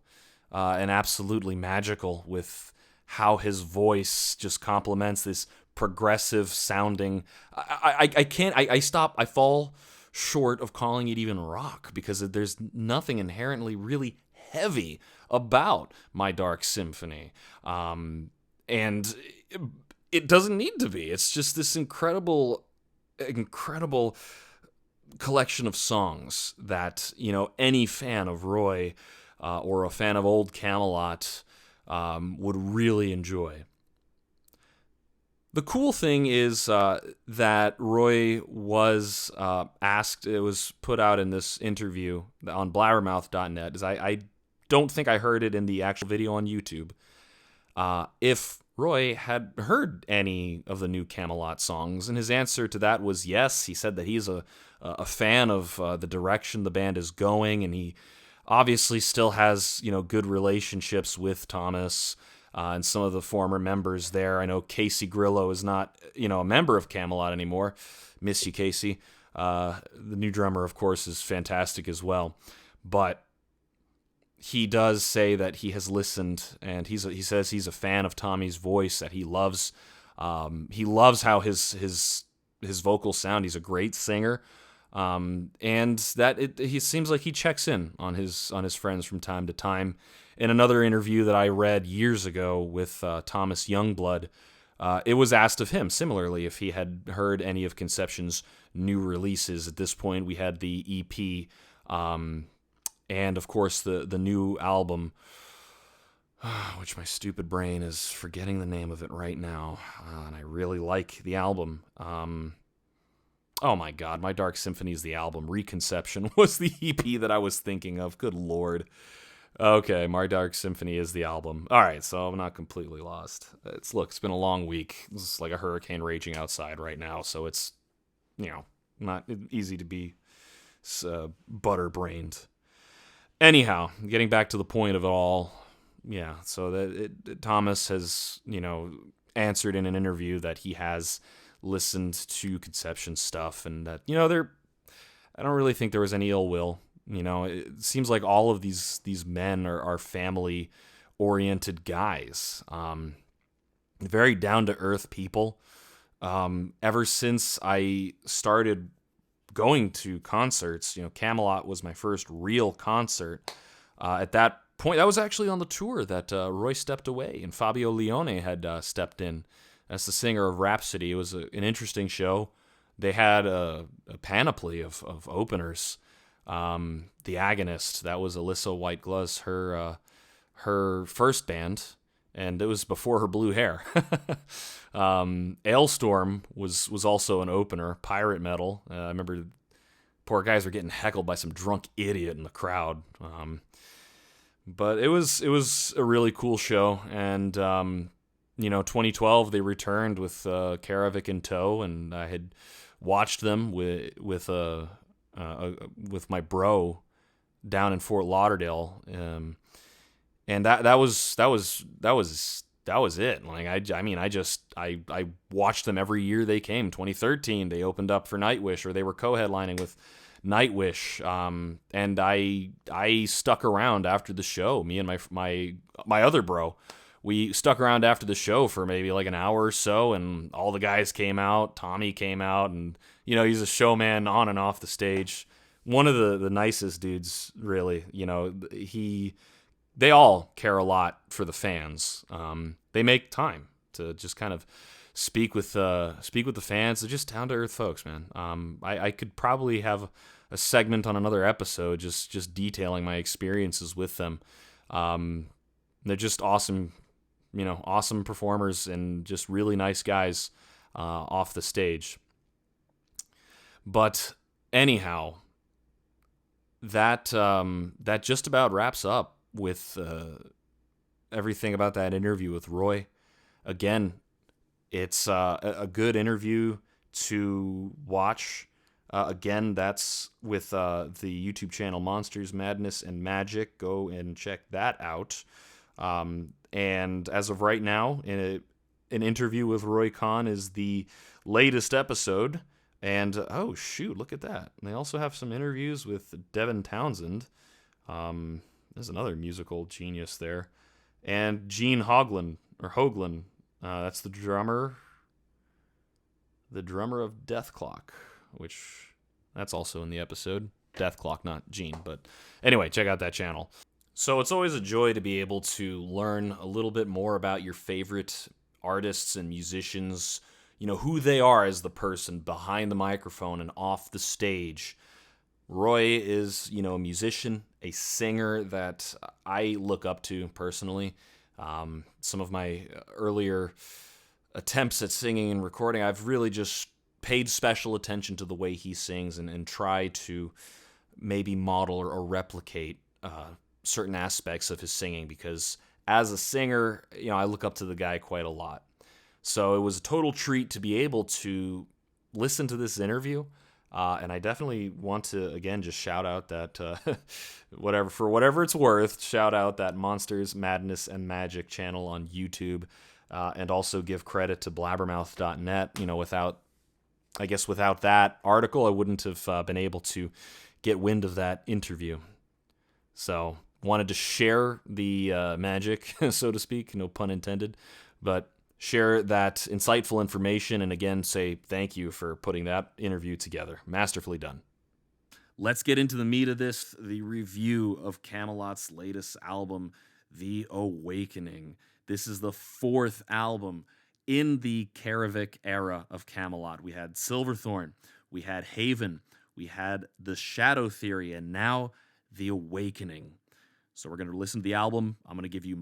and absolutely magical, with how his voice just complements this progressive sounding. I fall short of calling it even rock, because there's nothing inherently really heavy about My Dark Symphony. And it doesn't need to be. It's just this incredible collection of songs that, any fan of Roy or a fan of old Kamelot would really enjoy. The cool thing is that Roy was asked, it was put out in this interview on blabbermouth.net, is I don't think I heard it in the actual video on YouTube, if Roy had heard any of the new Kamelot songs, and his answer to that was yes. He said that he's a fan of the direction the band is going, and he obviously still has good relationships with Thomas and some of the former members there. I know Casey Grillo is not a member of Kamelot anymore. Miss you, Casey. The new drummer, of course, is fantastic as well, but he does say that he has listened, and he says he's a fan of Tommy's voice, that he loves how his vocals sound. He's a great singer, and that he seems like he checks in on his friends from time to time. In another interview that I read years ago with Thomas Youngblood, it was asked of him similarly if he had heard any of Conception's new releases. At this point, we had the EP. And, of course, the new album, which my stupid brain is forgetting the name of it right now, and I really like the album. Oh, my God, My Dark Symphony is the album. Reconception was the EP that I was thinking of. Good Lord. Okay, My Dark Symphony is the album. All right, so I'm not completely lost. It's been a long week. It's like a hurricane raging outside right now, so it's, not easy to be butter-brained. Anyhow, getting back to the point of it all, so that Thomas has, answered in an interview that he has listened to Conception stuff, and that, I don't really think there was any ill will. It seems like all of these men are family-oriented guys, very down-to-earth people. Ever since I started going to concerts, Kamelot was my first real concert. At that point, that was actually on the tour that Roy stepped away, and Fabio Leone had stepped in as the singer of Rhapsody. It was an interesting show. They had a panoply of openers. The Agonist, that was Alyssa White-Gluz, her first band, and it was before her blue hair. Ailstorm was also an opener. Pirate Metal. I remember poor guys were getting heckled by some drunk idiot in the crowd. But it was a really cool show, and 2012 they returned with Karavik in tow, and I had watched them with my bro down in Fort Lauderdale, and that was it. Like I watched them every year they came. 2013 they opened up for Nightwish, or they were co-headlining with Nightwish, and I stuck around after the show. Me and my other bro, we stuck around after the show for maybe like an hour or so, and all the guys came out. Tommy came out, and he's a showman on and off the stage. One of the nicest dudes, really. They all care a lot for the fans. They make time to just kind of speak with the fans. They're just down to earth folks, man. I could probably have a segment on another episode just detailing my experiences with them. They're just awesome, awesome performers, and just really nice guys off the stage. But anyhow, that just about wraps up with everything about that interview with Roy. Again, it's a good interview to watch. Again, that's with the YouTube channel Monsters, Madness, and Magic. Go and check that out. And as of right now, an interview with Roy Khan is the latest episode. And, oh, shoot, look at that. And they also have some interviews with Devin Townsend. There's another musical genius there. And Gene Hoglan, that's the drummer of Dethklok, which that's also in the episode. Dethklok, not Gene, but anyway, check out that channel. So it's always a joy to be able to learn a little bit more about your favorite artists and musicians, who they are as the person behind the microphone and off the stage. Roy is, a musician, a singer that I look up to personally. Some of my earlier attempts at singing and recording, I've really just paid special attention to the way he sings and tried to maybe model or replicate certain aspects of his singing, because as a singer, I look up to the guy quite a lot. So it was a total treat to be able to listen to this interview. And I definitely want to, again, just shout out that, whatever it's worth, shout out that Monsters, Madness, and Magic channel on YouTube. And also give credit to blabbermouth.net. Without that article, I wouldn't have been able to get wind of that interview. So wanted to share the magic, so to speak, no pun intended, but share that insightful information, and again, say thank you for putting that interview together. Masterfully done. Let's get into the meat of this, the review of Kamelot's latest album, The Awakening. This is the fourth album in the Karavik era of Kamelot. We had Silverthorn, we had Haven, we had The Shadow Theory, and now The Awakening. So we're going to listen to the album. I'm going to give you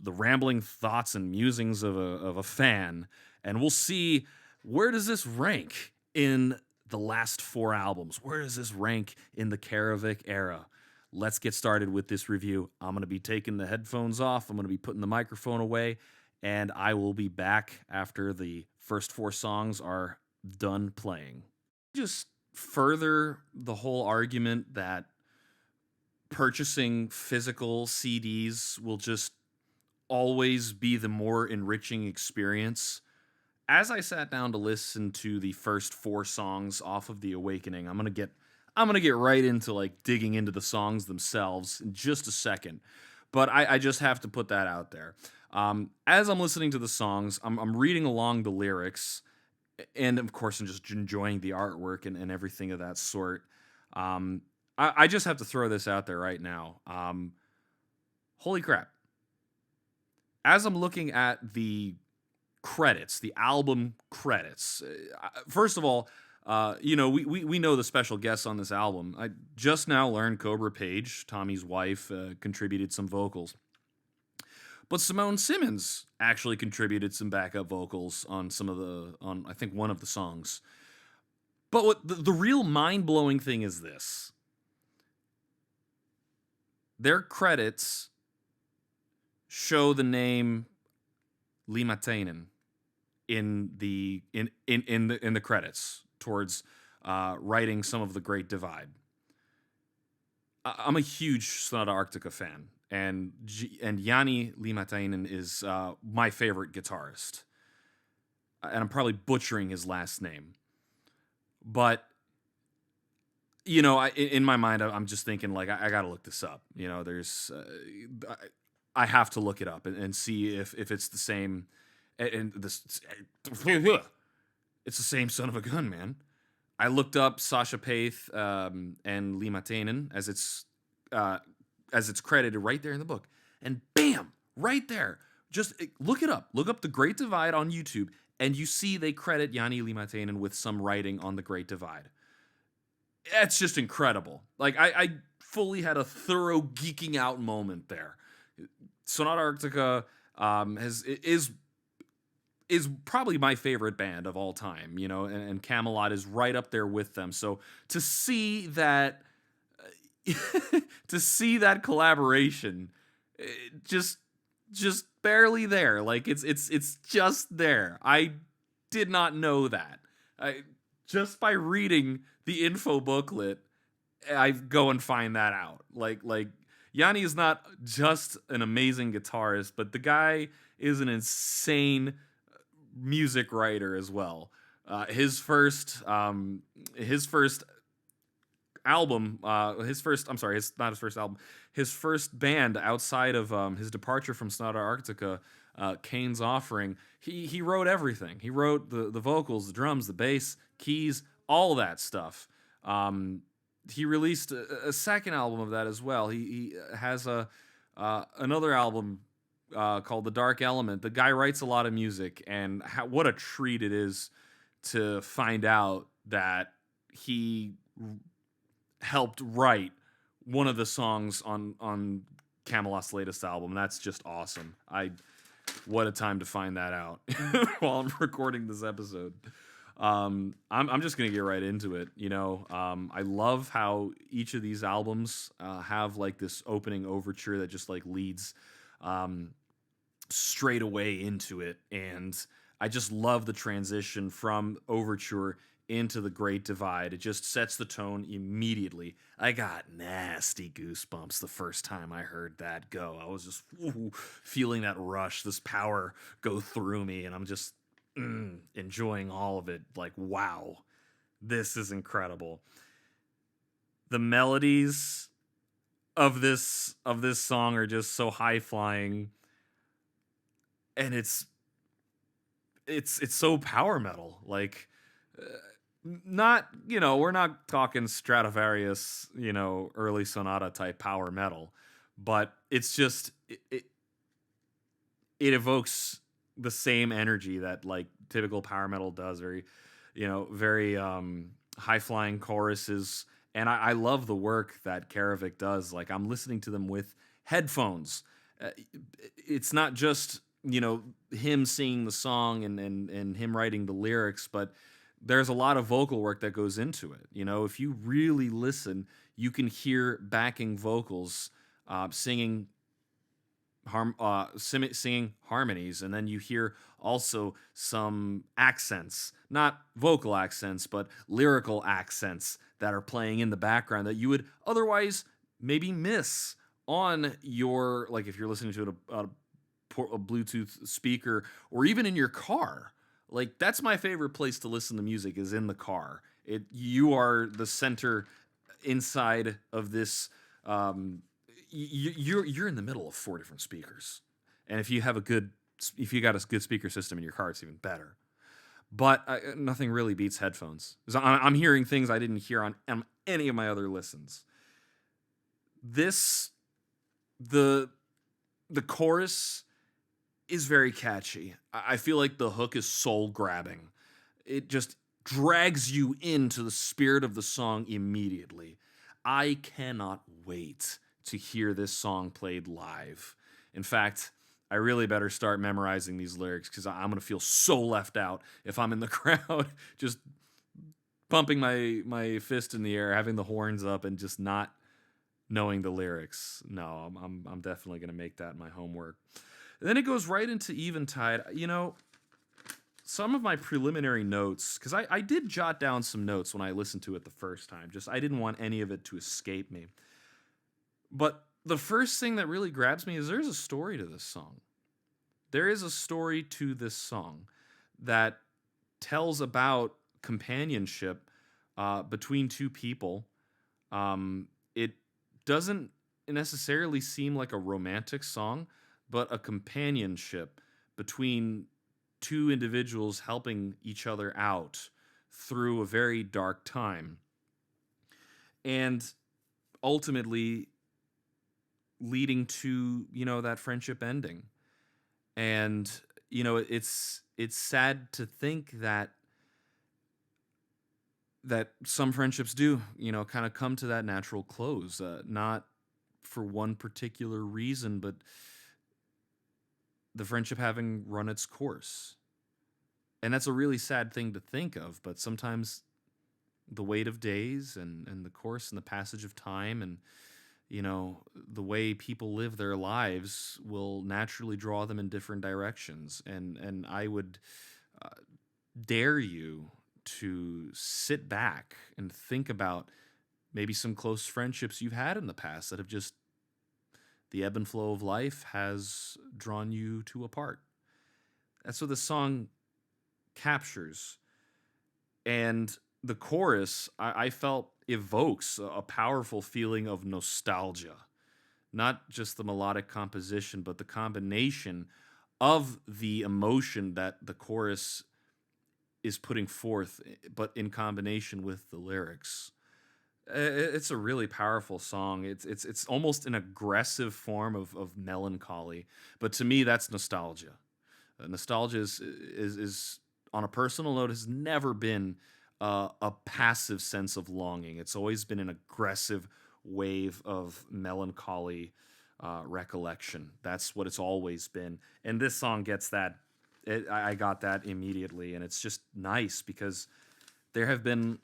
the rambling thoughts and musings of a fan, and we'll see, where does this rank in the last four albums? Where does this rank in the Karavik era? Let's get started with this review. I'm going to be taking the headphones off. I'm going to be putting the microphone away, and I will be back after the first four songs are done playing. Just further the whole argument that purchasing physical CDs will just always be the more enriching experience. As I sat down to listen to the first four songs off of The Awakening, I'm gonna get right into like digging into the songs themselves in just a second. But I just have to put that out there. As I'm listening to the songs, I'm reading along the lyrics, and of course I'm just enjoying the artwork and everything of that sort. I just have to throw this out there right now. Holy crap. As I'm looking at the credits, the album credits, first of all, we know the special guests on this album. I just now learned Cobra Page, Tommy's wife, contributed some vocals. But Simone Simmons actually contributed some backup vocals on I think one of the songs. But what the real mind-blowing thing is this. Their credits show the name Limatainen in the credits towards writing some of The Great Divide. I'm a huge Sonata Arctica fan, and Jani Limatainen is my favorite guitarist, and I'm probably butchering his last name, but in my mind, I'm just thinking like I got to look this up. There's I have to look it up and see if it's the same. And this, it's the same son of a gun, man. I looked up Sasha Paith and Limatainen as it's credited right there in the book, and bam, right there. Just look it up. Look up The Great Divide on YouTube, and you see they credit Jani Limatainen with some writing on The Great Divide. It's just incredible. Like I fully had a thorough geeking out moment there. Sonata Arctica is probably my favorite band of all time, and Kamelot is right up there with them. So to see that collaboration, just barely there. Like it's just there. I did not know that. Just by reading the info booklet, I go and find that out. Like Yanni is not just an amazing guitarist, but the guy is an insane music writer as well. His first album, his first, I'm sorry, not his first album, his first band outside of his departure from Sonata Arctica, Kane's Offering, he wrote everything. He wrote the vocals, the drums, the bass, keys, all that stuff. He released a second album of that as well. He has another album called The Dark Element. The guy writes a lot of music, and what a treat it is to find out that he helped write one of the songs on Kamelot's latest album. That's just awesome. What a time to find that out while I'm recording this episode. I'm just gonna get right into it. I love how each of these albums have like this opening overture that just like leads straight away into it, and I just love the transition from overture into the Great Divide. It just sets the tone immediately. I got nasty goosebumps the first time I heard that go. I was just feeling that rush, this power go through me, and I'm just enjoying all of it. Like, wow, this is incredible. The melodies of this song are just so high flying, and it's so power metal. Like, not, we're not talking Stradivarius, early sonata type power metal, but it's just it evokes the same energy that like typical power metal does. Very high flying choruses, and I love the work that Karavik does. Like, I'm listening to them with headphones. It's not just him singing the song and him writing the lyrics, but there's a lot of vocal work that goes into it. If you really listen, you can hear backing vocals singing harmonies, and then you hear also some accents, not vocal accents, but lyrical accents that are playing in the background that you would otherwise maybe miss on your, like, if you're listening to a Bluetooth speaker or even in your car. Like, that's my favorite place to listen to music, is in the car. You are the center inside of this. You're in the middle of 4 different speakers, and if you got a good speaker system in your car, it's even better. But nothing really beats headphones. I'm hearing things I didn't hear on any of my other listens. The chorus is very catchy. I feel like the hook is soul grabbing. It just drags you into the spirit of the song immediately. I cannot wait to hear this song played live. In fact, I really better start memorizing these lyrics, because I'm going to feel so left out if I'm in the crowd just pumping my fist in the air, having the horns up, and just not knowing the lyrics. No, I'm definitely going to make that my homework. And then it goes right into Eventide. Some of my preliminary notes, because I did jot down some notes when I listened to it the first time. Just, I didn't want any of it to escape me. But the first thing that really grabs me is there's a story to this song. There is a story to this song that tells about companionship between two people. It doesn't necessarily seem like a romantic song, but a companionship between two individuals helping each other out through a very dark time, and ultimately leading to that friendship ending. And it's sad to think that some friendships do kind of come to that natural close, not for one particular reason, but the friendship having run its course. And that's a really sad thing to think of, but sometimes the weight of days and the course and the passage of time and the way people live their lives will naturally draw them in different directions. And I would dare you to sit back and think about maybe some close friendships you've had in the past that have just, the ebb and flow of life has drawn you two apart. That's what the song captures. And the chorus, I felt evokes a powerful feeling of nostalgia. Not just the melodic composition, but the combination of the emotion that the chorus is putting forth, but in combination with the lyrics. It's a really powerful song. It's almost an aggressive form of melancholy, but to me, that's nostalgia. Nostalgia is on a personal note has never been a passive sense of longing. It's always been an aggressive wave of melancholy recollection. That's what it's always been, and this song gets that. I got that immediately, and it's just nice because there have been.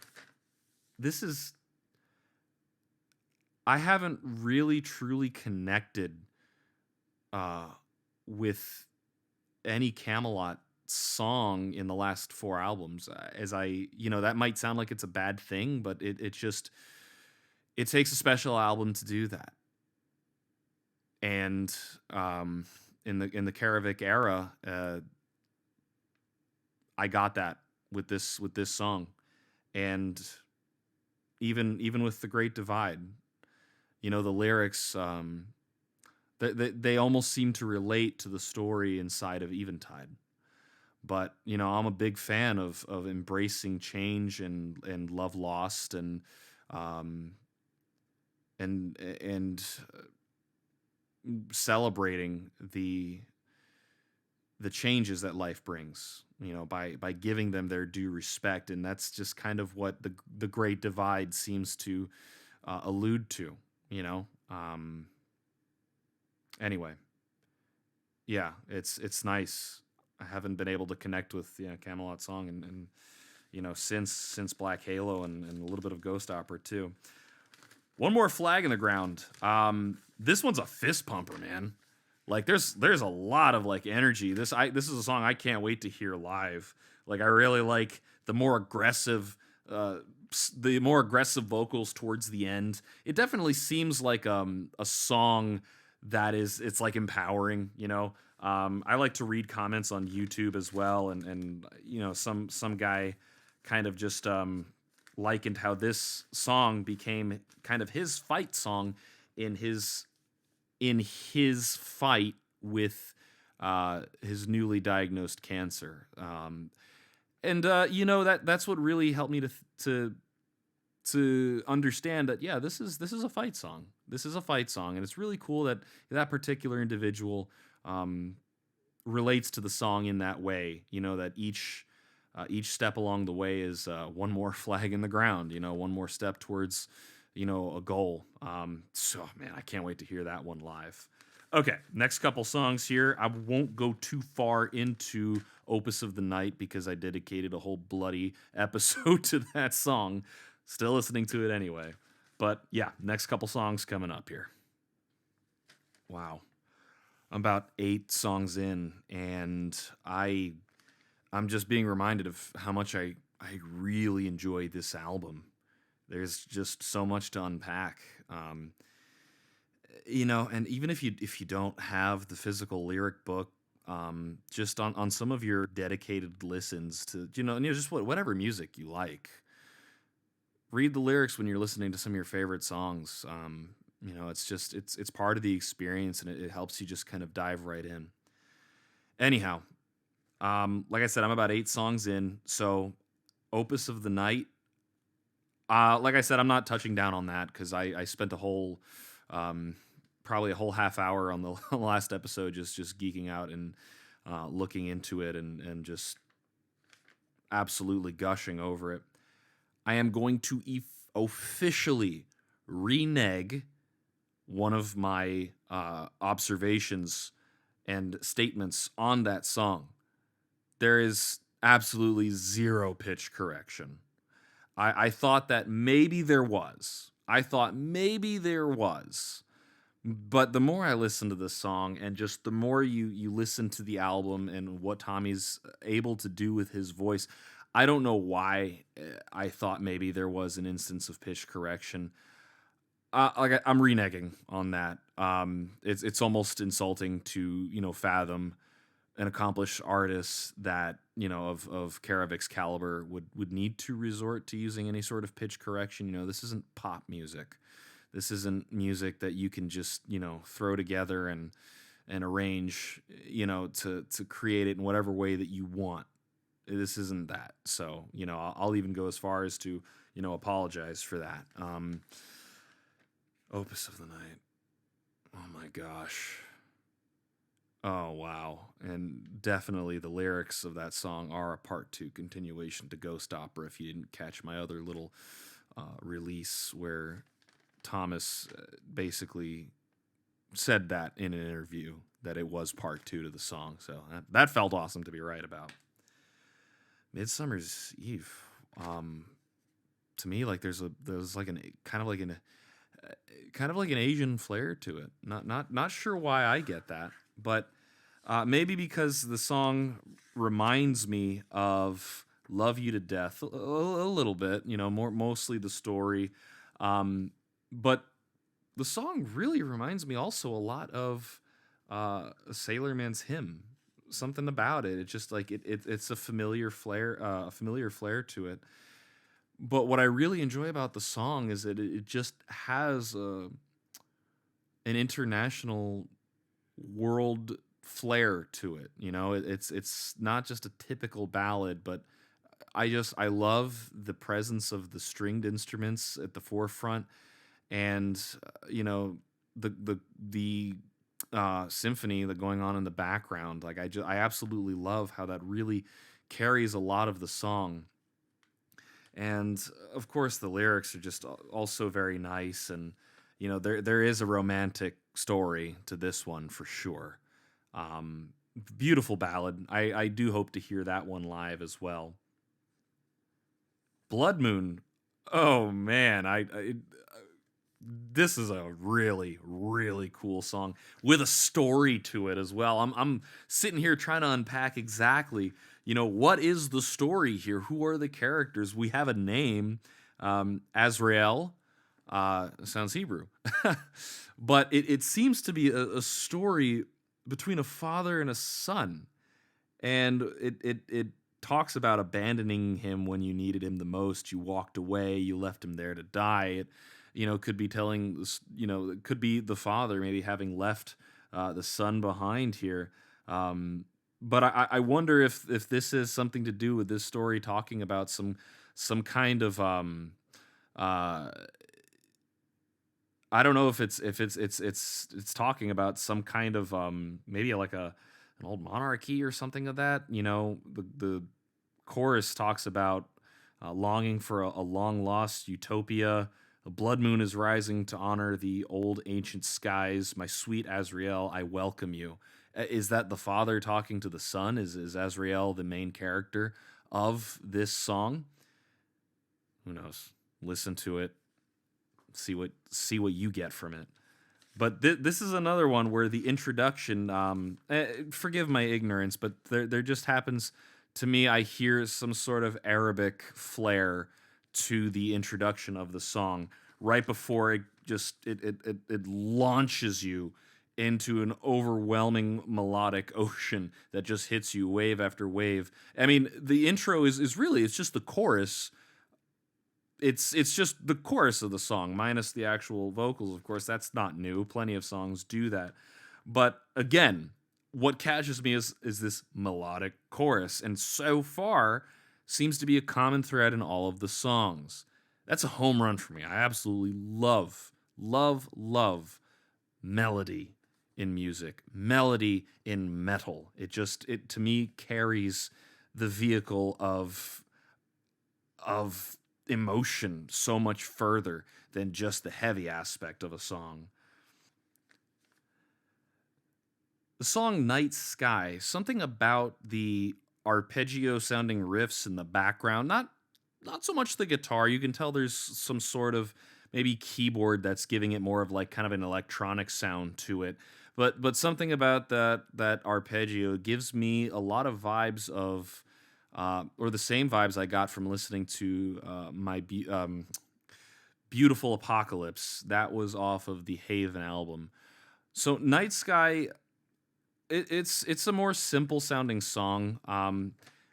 This is I haven't really truly connected uh, with any Camelot song in the last four albums. As that might sound like it's a bad thing, but it just it takes a special album to do that. And in the Karavic era, I got that with this song, and even with the Great Divide, the lyrics. They almost seem to relate to the story inside of Eventide. But I'm a big fan of embracing change and love lost um, and celebrating the changes that life brings. By giving them their due respect, and that's just kind of what the Great Divide seems to allude to. Anyway, yeah, it's nice. I haven't been able to connect with Camelot song and since Black Halo and a little bit of Ghost Opera too. One more flag in the ground. This one's a fist pumper, man. Like there's a lot of like energy. This is a song I can't wait to hear live. Like I really like the more aggressive vocals towards the end. It definitely seems like a song that it's like empowering. I like to read comments on YouTube as well, and some guy kind of just likened how this song became kind of his fight song in his fight with his newly diagnosed cancer. That's what really helped me to understand that this is a fight song. This is a fight song, and it's really cool that that particular individual relates to the song in that way. That each step along the way is one more flag in the ground. One more step towards a goal. So man, I can't wait to hear that one live. Okay, next couple songs here. I won't go too far into Opus of the Night because I dedicated a whole bloody episode to that song. Still listening to it anyway. But yeah, next couple songs coming up here. Wow. I'm about 8 songs in, and I'm just being reminded of how much I really enjoy this album. There's just so much to unpack. And even if you don't have the physical lyric book, just on some of your dedicated listens to just whatever music you like, read the lyrics when you're listening to some of your favorite songs. It's part of the experience, and it helps you just kind of dive right in. Anyhow, like I said, I'm about 8 songs in, so Opus of the Night. Like I said, I'm not touching down on that because I spent a whole, probably a whole half hour on the last episode just geeking out and looking into it and just absolutely gushing over it. I am going to officially renege one of my observations and statements on that song. There is absolutely zero pitch correction. I thought that maybe there was. But the more I listen to this song, and just the more you listen to the album and what Tommy's able to do with his voice, I don't know why I thought maybe there was an instance of pitch correction. I'm reneging on that. It's almost insulting to fathom an accomplished artist that of Karavik's caliber would need to resort to using any sort of pitch correction. This isn't pop music. This isn't music that you can just throw together and arrange to create it in whatever way that you want. This isn't that. So I'll even go as far as to apologize for that. Opus of the night. Oh my gosh. Oh wow. And definitely the lyrics of that song are a part 2 continuation to Ghost Opera. If you didn't catch my other little release where Thomas basically said that in an interview, that it was part 2 to the song. So that felt awesome to be right about. Midsummer's Eve. To me, like there's like an kind of like an Asian flair to it. Not sure why I get that, but maybe because the song reminds me of "Love You to Death" a little bit. Mostly the story, but the song really reminds me also a lot of Sailor Man's Hymn. Something about it. It's just like it's a familiar flair, to it. But what I really enjoy about the song is that it just has an international world flair to it. It's not just a typical ballad, but I love the presence of the stringed instruments at the forefront, and the symphony that going on in the background. Like I absolutely love how that really carries a lot of the song. And of course, the lyrics are just also very nice, and there is a romantic story to this one for sure. Um, Beautiful ballad. I do hope to hear that one live as well. Blood Moon. Oh man, this is a really really cool song with a story to it as well. I'm sitting here trying to unpack exactly what is the story here. Who are the characters? We have a name, Azrael. Sounds Hebrew, but it seems to be a story between a father and a son, and it talks about abandoning him when you needed him the most. You walked away. You left him there to die. It, could be telling this. It could be the father maybe having left the son behind here. But I wonder if this is something to do with this story talking about some kind of I don't know if it's talking about some kind of maybe like an old monarchy or something of that. The chorus talks about longing for a long lost utopia. A blood moon is rising to honor the old ancient skies. My sweet Azrael, I welcome you. Is that the father talking to the son? Is Azrael the main character of this song? Who knows? Listen to it. See what you get from it. But this is another one where the introduction, forgive my ignorance, but there just happens to me, I hear some sort of Arabic flair to the introduction of the song right before it launches you into an overwhelming melodic ocean that just hits you wave after wave. I mean, the intro is really, it's just the chorus. It's just the chorus of the song minus the actual vocals. Of course, that's not new. Plenty of songs do that. But again, what catches me is this melodic chorus, and so far seems to be a common thread in all of the songs. That's a home run for me. I absolutely love melody in music, melody in metal. It to me carries the vehicle of emotion so much further than just the heavy aspect of a song. The song Night Sky, something about the arpeggio sounding riffs in the background, not so much the guitar. You can tell there's some sort of maybe keyboard that's giving it more of like kind of an electronic sound to it. But something about that arpeggio gives me a lot of vibes of or the same vibes I got from listening to Beautiful Apocalypse. That was off of the Haven album. So Night Sky, It's a more simple sounding song.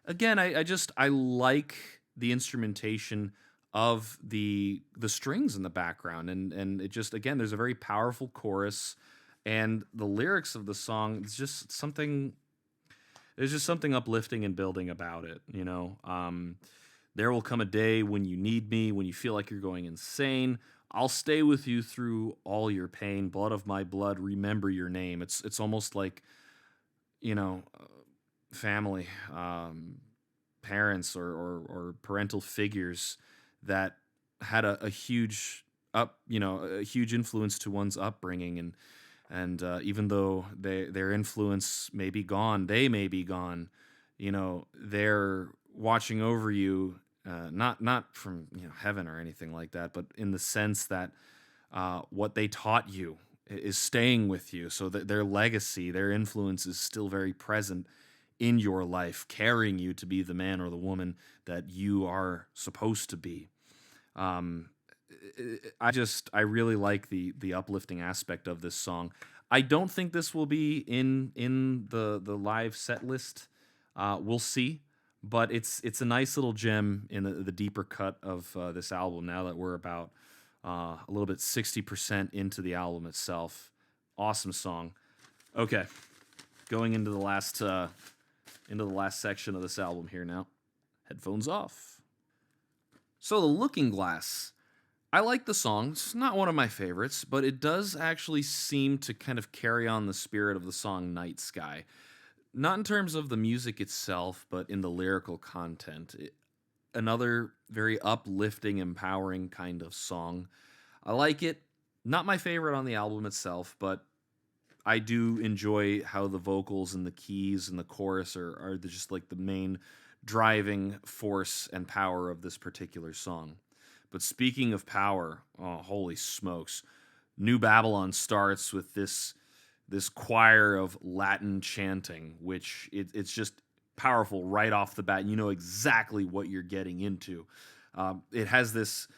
Again, I like the instrumentation of the strings in the background, and it just, again, there's a very powerful chorus, and the lyrics of the song, it's just something. There's just something uplifting and building about it. There will come a day when you need me, when you feel like you're going insane. I'll stay with you through all your pain. Blood of my blood, remember your name. It's almost like, you know, family, parents, or parental figures that had a huge a huge influence to one's upbringing, and even though their influence may be gone, they may be gone. They're watching over you, not from heaven or anything like that, but in the sense that what they taught you is staying with you, so that their legacy, their influence is still very present in your life, carrying you to be the man or the woman that you are supposed to be. Um, I really like the uplifting aspect of this song. I don't think this will be in the live set list. We'll see, but it's a nice little gem in the deeper cut of this album. Now that we're about a little bit 60% into the album itself, awesome song. Okay, going into the last section of this album here now. Headphones off. So, The Looking Glass. I like the song. It's not one of my favorites, but it does actually seem to kind of carry on the spirit of the song Night Sky. Not in terms of the music itself, but in the lyrical content. Another very uplifting, empowering kind of song. I like it. Not my favorite on the album itself, but I do enjoy how the vocals and the keys and the chorus are just like the main driving force and power of this particular song. But speaking of power, oh, holy smokes. New Babylon starts with this choir of Latin chanting, which it's just powerful right off the bat. You know exactly what you're getting into. It has this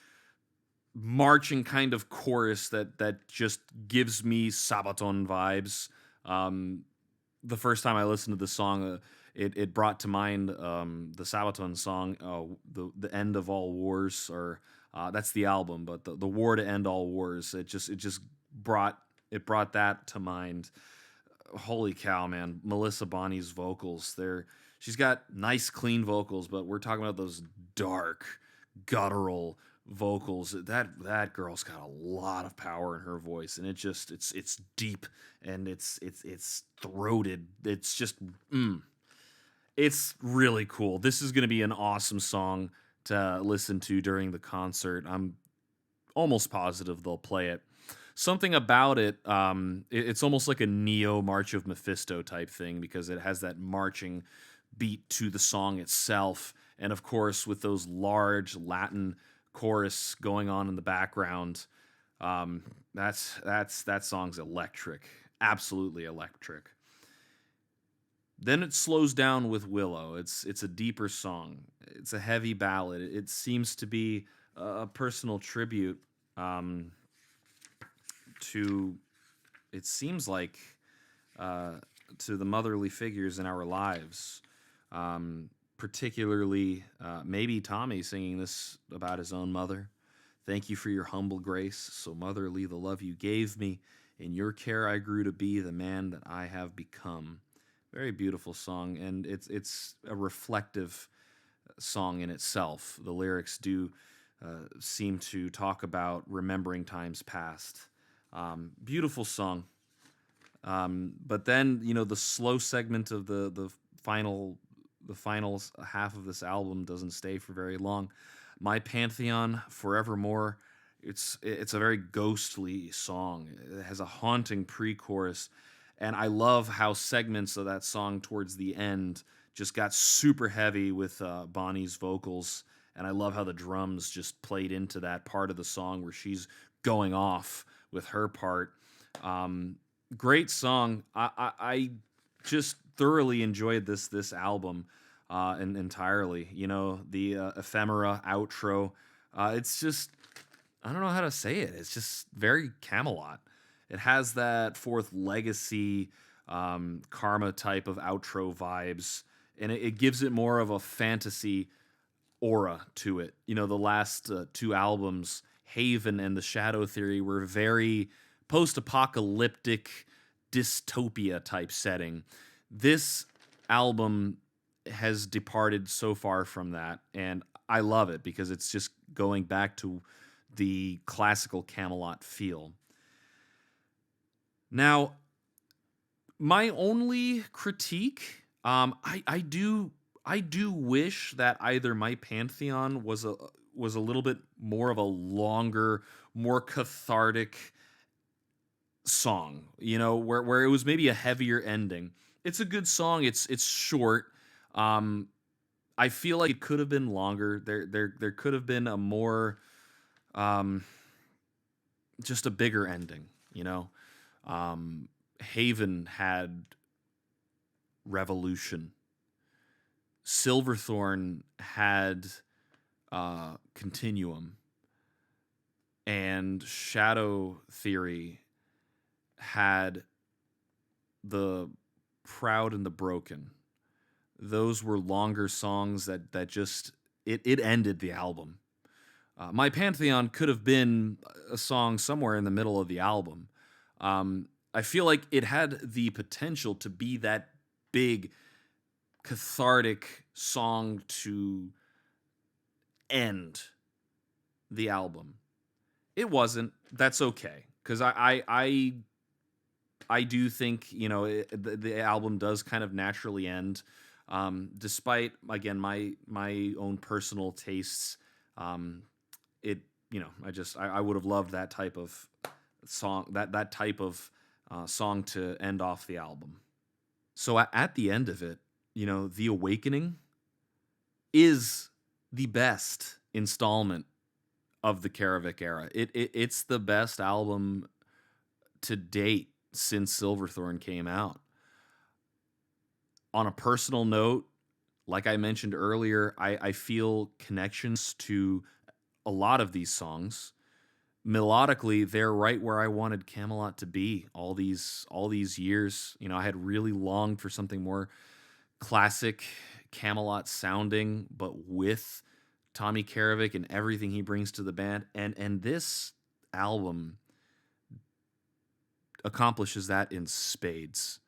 marching kind of chorus that just gives me Sabaton vibes. The first time I listened to the song, it brought to mind the Sabaton song, the end of all wars, or that's the album, but the war to end all wars. It just brought that to mind. Holy cow, man! Melissa Bonney's vocals, she's got nice clean vocals, but we're talking about those dark, guttural vocals. That girl's got a lot of power in her voice, and it's deep, and it's throated. It's just it's really cool. This is going to be an awesome song to listen to during the concert. I'm almost positive they'll play it. Something about it, it's almost like a Neo March of Mephisto type thing, because it has that marching beat to the song itself, and of course with those large Latin chorus going on in the background. That song's electric, absolutely electric. Then it slows down with Willow. It's a deeper song. It's a heavy ballad. It seems to be a personal tribute to. It seems like to the motherly figures in our lives. Particularly, maybe Tommy singing this about his own mother. Thank you for your humble grace, so motherly the love you gave me. In your care I grew to be the man that I have become. Very beautiful song, and it's a reflective song in itself. The lyrics do seem to talk about remembering times past. Beautiful song. But then, the slow segment of the final half of this album doesn't stay for very long. My Pantheon, Forevermore. It's a very ghostly song. It has a haunting pre-chorus, and I love how segments of that song towards the end just got super heavy with Bonnie's vocals, and I love how the drums just played into that part of the song where she's going off with her part. Great song. I just thoroughly enjoyed this album entirely. The ephemera outro. It's just, I don't know how to say it. It's just very Kamelot. It has that fourth legacy Karma type of outro vibes, and it gives it more of a fantasy aura to it. The last two albums, Haven and The Shadow Theory, were very post-apocalyptic dystopia type setting. This album has departed so far from that, and I love it because it's just going back to the classical Kamelot feel. Now, my only critique, I do wish that either my pantheon was a little bit more of a longer, more cathartic song, where it was maybe a heavier ending. It's a good song. It's short. Um, I feel like it could have been longer. There could have been a more um, just a bigger ending. Haven had Revolution. Silverthorn had Continuum, and Shadow Theory had The Proud and the Broken. Those were longer songs that just it ended the album. My Pantheon could have been a song somewhere in the middle of the album. I feel like it had the potential to be that big cathartic song to end the album. It wasn't. That's okay, because I do think the album does kind of naturally end, despite again my own personal tastes. It I would have loved that type of song, that type of song to end off the album. So at the end of it, The Awakening is the best installment of the Karavik era. It's the best album to date since Silverthorn came out. On a personal note, like I mentioned earlier, I feel connections to a lot of these songs. Melodically, they're right where I wanted Kamelot to be all these years. I had really longed for something more classic Kamelot sounding, but with Tommy Karavik and everything he brings to the band. And this album accomplishes that in spades.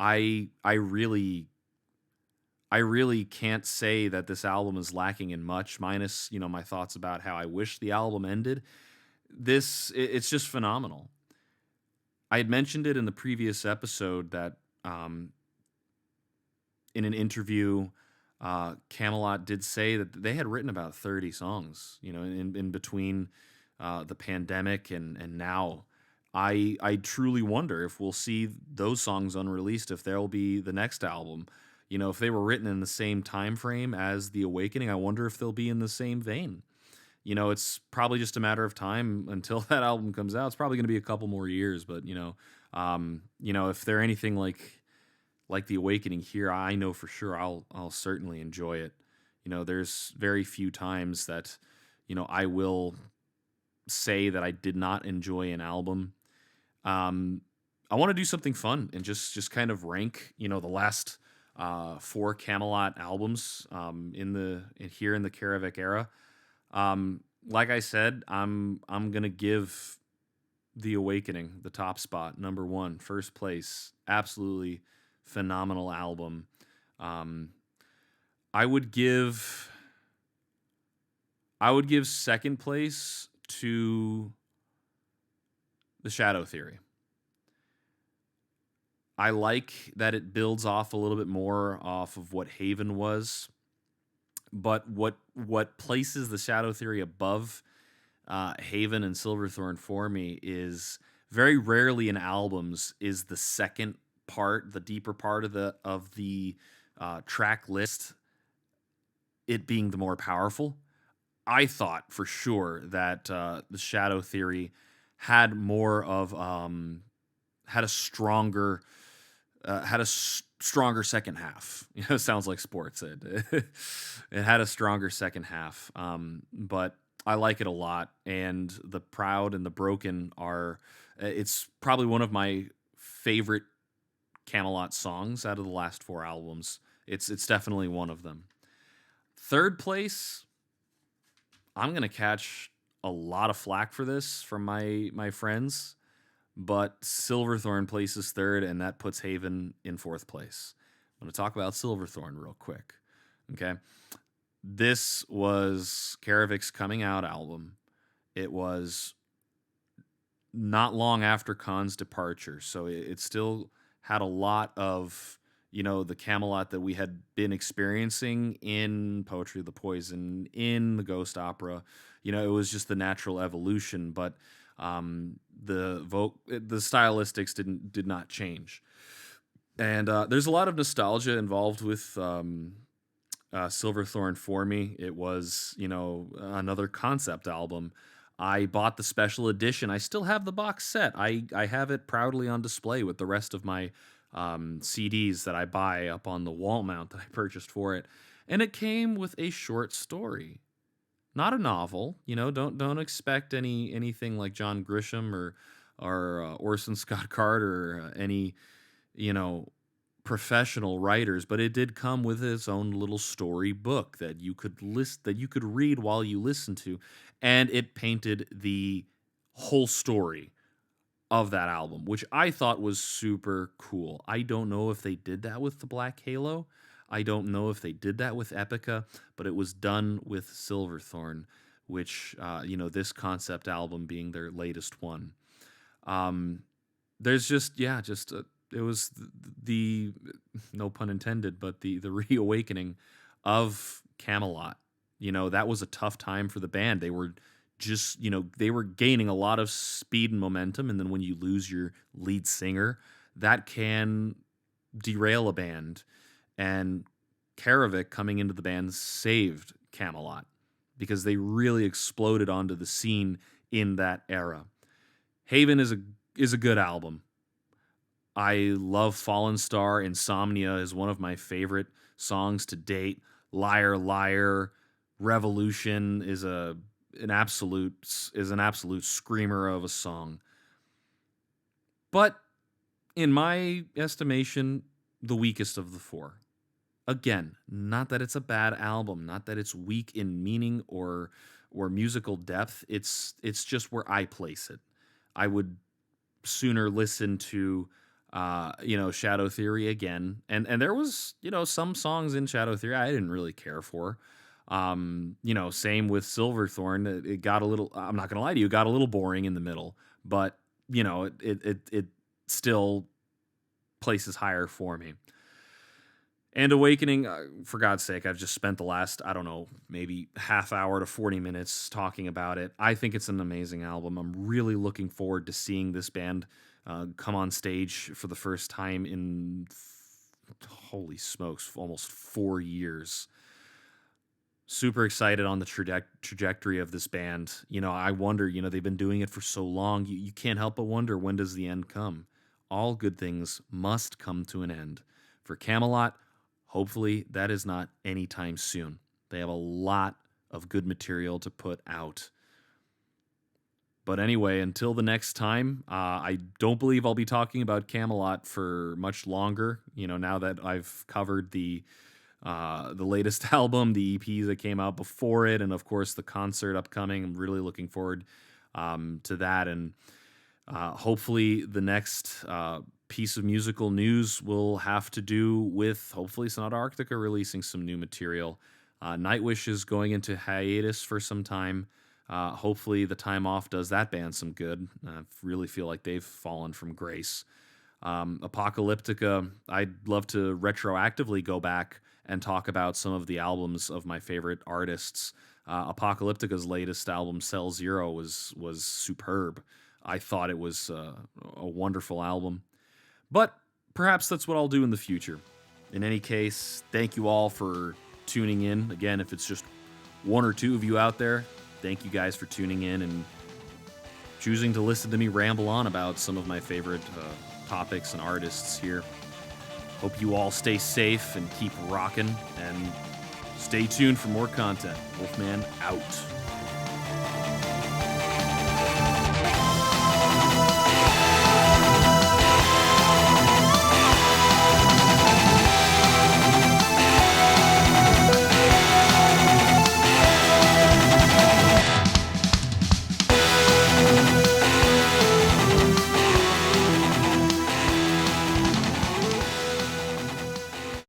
I really can't say that this album is lacking in much, minus, my thoughts about how I wish the album ended. It's just phenomenal. I had mentioned it in the previous episode that in an interview, Kamelot did say that they had written about 30 songs, in between the pandemic and now. I truly wonder if we'll see those songs unreleased, if there'll be the next album. If they were written in the same time frame as The Awakening, I wonder if they'll be in the same vein. It's probably just a matter of time until that album comes out. It's probably going to be a couple more years, but if they're anything like The Awakening here, I know for sure I'll certainly enjoy it. There's very few times that I will say that I did not enjoy an album. I want to do something fun and just kind of rank the last 4 Kamelot albums here in the Karavik era. Like I said, I'm gonna give The Awakening the top spot, number 1, first place. Absolutely phenomenal album. I would give second place to The Shadow Theory. I like that it builds off a little bit more off of what Haven was. But what places The Shadow Theory above Haven and Silverthorn for me is very rarely in albums is the second part, the deeper part of the track list, it being the more powerful. I thought for sure that The Shadow Theory had more of had a stronger second half. It sounds like sports. It had a stronger second half, but I like it a lot. And The Proud and the Broken it's probably one of my favorite Camelot songs out of the last 4 albums. It's definitely one of them. Third place, I'm gonna catch a lot of flack for this from my friends, but Silverthorn places third, and that puts Haven in fourth place. I'm gonna talk about Silverthorn real quick. Okay, this was Karavik's coming out album. It was not long after Khan's departure, so it still had a lot of, the Kamelot that we had been experiencing in Poetry of the Poison, in the Ghost Opera. It was just the natural evolution, but the stylistics did not change. And there's a lot of nostalgia involved with Silverthorn for me. It was, another concept album. I bought the special edition. I still have the box set. I have it proudly on display with the rest of my CDs that I buy up on the wall mount that I purchased for it. And it came with a short story, not a novel. Don't expect anything like John Grisham or Orson Scott Card or any professional writers, but it did come with its own little story book that you could read while you listen to, and it painted the whole story of that album, which I thought was super cool. I don't know if they did that with the Black Halo. I don't know if they did that with Epica, but it was done with Silverthorn, which this concept album being their latest one. There's it was the no pun intended, but the reawakening of Kamelot. That was a tough time for the band. They were just, they were gaining a lot of speed and momentum, and then when you lose your lead singer, that can derail a band. And Karavik coming into the band saved Kamelot because they really exploded onto the scene in that era. Haven is a good album. I love Fallen Star. Insomnia is one of my favorite songs to date. Liar Liar, Revolution is an absolute screamer of a song. But in my estimation, the weakest of the 4. Again, not that it's a bad album, not that it's weak in meaning or musical depth. It's just where I place it. I would sooner listen to Shadow Theory again. And there was, some songs in Shadow Theory I didn't really care for. Same with Silverthorn. It got a little, I'm not going to lie to you, it got a little boring in the middle, but it still places higher for me. And Awakening, for God's sake, I've just spent the last, I don't know, maybe half hour to 40 minutes talking about it. I think it's an amazing album. I'm really looking forward to seeing this band come on stage for the first time in, holy smokes, almost 4 years. Super excited on the trajectory of this band. I wonder, they've been doing it for so long. You can't help but wonder, when does the end come? All good things must come to an end. For Kamelot, hopefully that is not anytime soon. They have a lot of good material to put out. But anyway, until the next time, I don't believe I'll be talking about Kamelot for much longer. Now that I've covered the latest album, the EP that came out before it, and of course the concert upcoming. I'm really looking forward to that, and hopefully the next piece of musical news will have to do with hopefully Sonata Arctica releasing some new material. Nightwish is going into hiatus for some time. Hopefully the time off does that band some good. I really feel like they've fallen from grace. Apocalyptica, I'd love to retroactively go back and talk about some of the albums of my favorite artists. Apocalyptica's latest album, Cell Zero, was superb. I thought it was a wonderful album. But perhaps that's what I'll do in the future. In any case, thank you all for tuning in. Again, if it's just one or two of you out there, thank you guys for tuning in and choosing to listen to me ramble on about some of my favorite topics and artists here. Hope you all stay safe and keep rocking, and stay tuned for more content. Wolfman out.